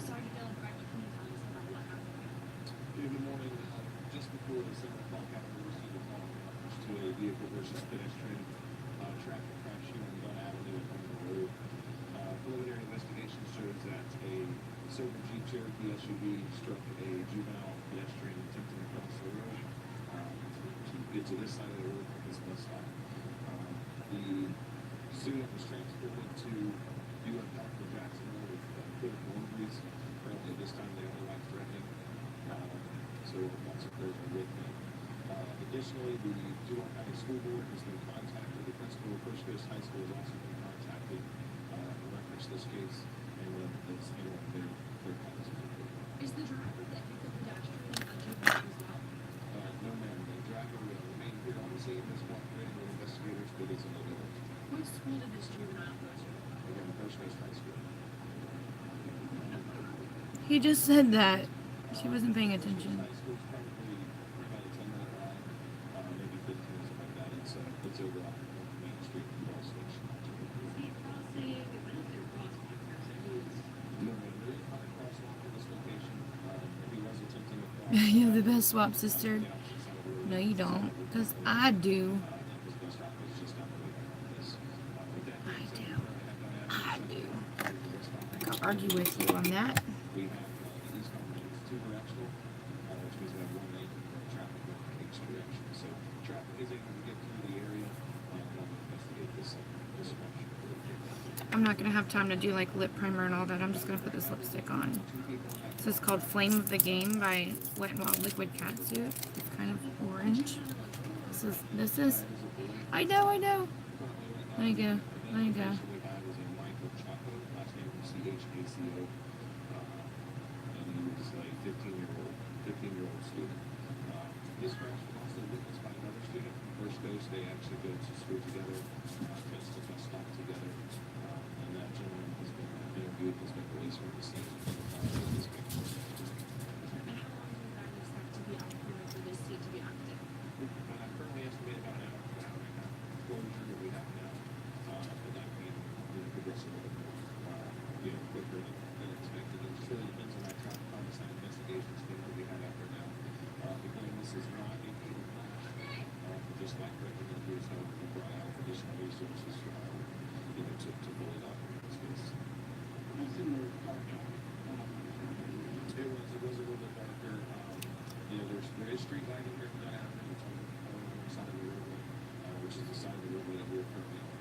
Speaker 3: Sorry to Bill and Frank, can you tell us about what happened?
Speaker 4: Good morning. Just before the 7 o'clock hour, we received a call to a vehicle versus pedestrian traffic crash here on Gunn Avenue and Hunter Road. Preliminary investigation shows that a silver Jeep Cherokee SUV struck a juvenile pedestrian attempting to cross the road to get to this side of the road from this bus stop. The student was transported to UF Dr. Jacksonville with critical injuries. Currently, at this time, they are life-threatening. So lots of prayers are with me. Additionally, the Juneau County School Board has been contacted. The principal of First Coast High School has also been contacted in reference to this case, and it's handling their plans.
Speaker 3: Is the driver that hit the pedestrian a juvenile as well?
Speaker 4: No, ma'am. The driver remained here on the scene, has cooperated with investigators, but is an adult.
Speaker 3: What school did this juvenile go to?
Speaker 4: Again, First Coast High School.
Speaker 1: He just said that. She wasn't paying attention.
Speaker 4: High school's probably about a 10-minute ride, maybe 15, something like that. It's over off of Main Street from Ball Station.
Speaker 3: Was he crossing? I don't think a crosswalk there, so he was.
Speaker 4: No, ma'am, there is not a crosswalk in this location. If he was attempting to cross,
Speaker 1: You have the best swap, sister.
Speaker 4: the opposite side of the road,
Speaker 1: No, you don't. Because I do.
Speaker 4: this bus stop is just down the way from this. With that being said,
Speaker 1: do.
Speaker 4: we currently have
Speaker 1: I do.
Speaker 4: done
Speaker 1: I can argue with you on that.
Speaker 4: We have the eastbound lanes two-directional, which means we have one lane for traffic going each direction. So traffic is able to get through the area, and we'll investigate this structure.
Speaker 1: I'm not going to have time to do like lip primer and all that. I'm just going to put this lipstick on. This is called Flame of the Game by Wet n Wild Liquid Catsuit. It's kind of orange. This is, I know. There you go. There you go.
Speaker 4: We have is a Michael Chaco, last name Chaco, and This crash was also witnessed by another student from First Coast. They actually go to school together, bus to bus stop together, and that gentleman has been interviewed, has been released from the scene. This victim.
Speaker 3: And how long do you guys expect to be occupied for this seat to be active?
Speaker 4: Currently estimated about an hour and a half. Closure that we have now, but that can progress a little bit more, quicker than expected. It just really depends on our traffic homicide investigations team that we have out there now. Again, this is not a fatal crash, just like Breckenridge injuries, so we brought out additional resources, to fully document this case.
Speaker 6: How similar to car traffic?
Speaker 4: It was a little bit darker. There is street lighting here for that happening. It's on the side of the roadway, which is the side of the roadway that we're currently on.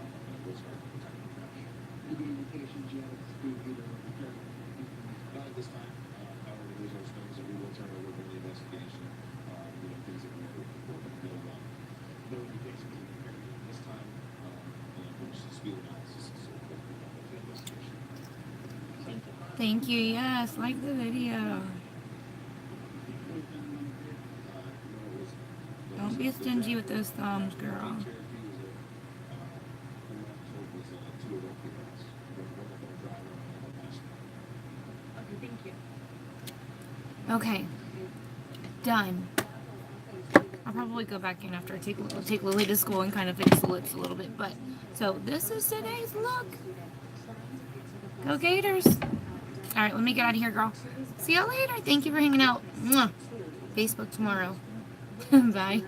Speaker 4: And it was dark at the time of the crash.
Speaker 2: Any indications yet of speed either repair?
Speaker 4: Not at this time. However, those are things that we will turn over during the investigation. Things that we're looking for, but no indications of impairment at this time. Which is speed analysis is sort of what we're doing with the investigation.
Speaker 3: Thank you.
Speaker 1: Thank you. Yes, like the video. Don't be stingy with those thumbs, girl.
Speaker 3: Okay, thank you.
Speaker 1: Okay. Done. I'll probably go back in after I take Lily to school and kind of fix the lips a little bit. But so this is today's look. Go Gators. All right, let me get out of here, girl. See you later. Thank you for hanging out. Mwah. Facebook tomorrow. Bye.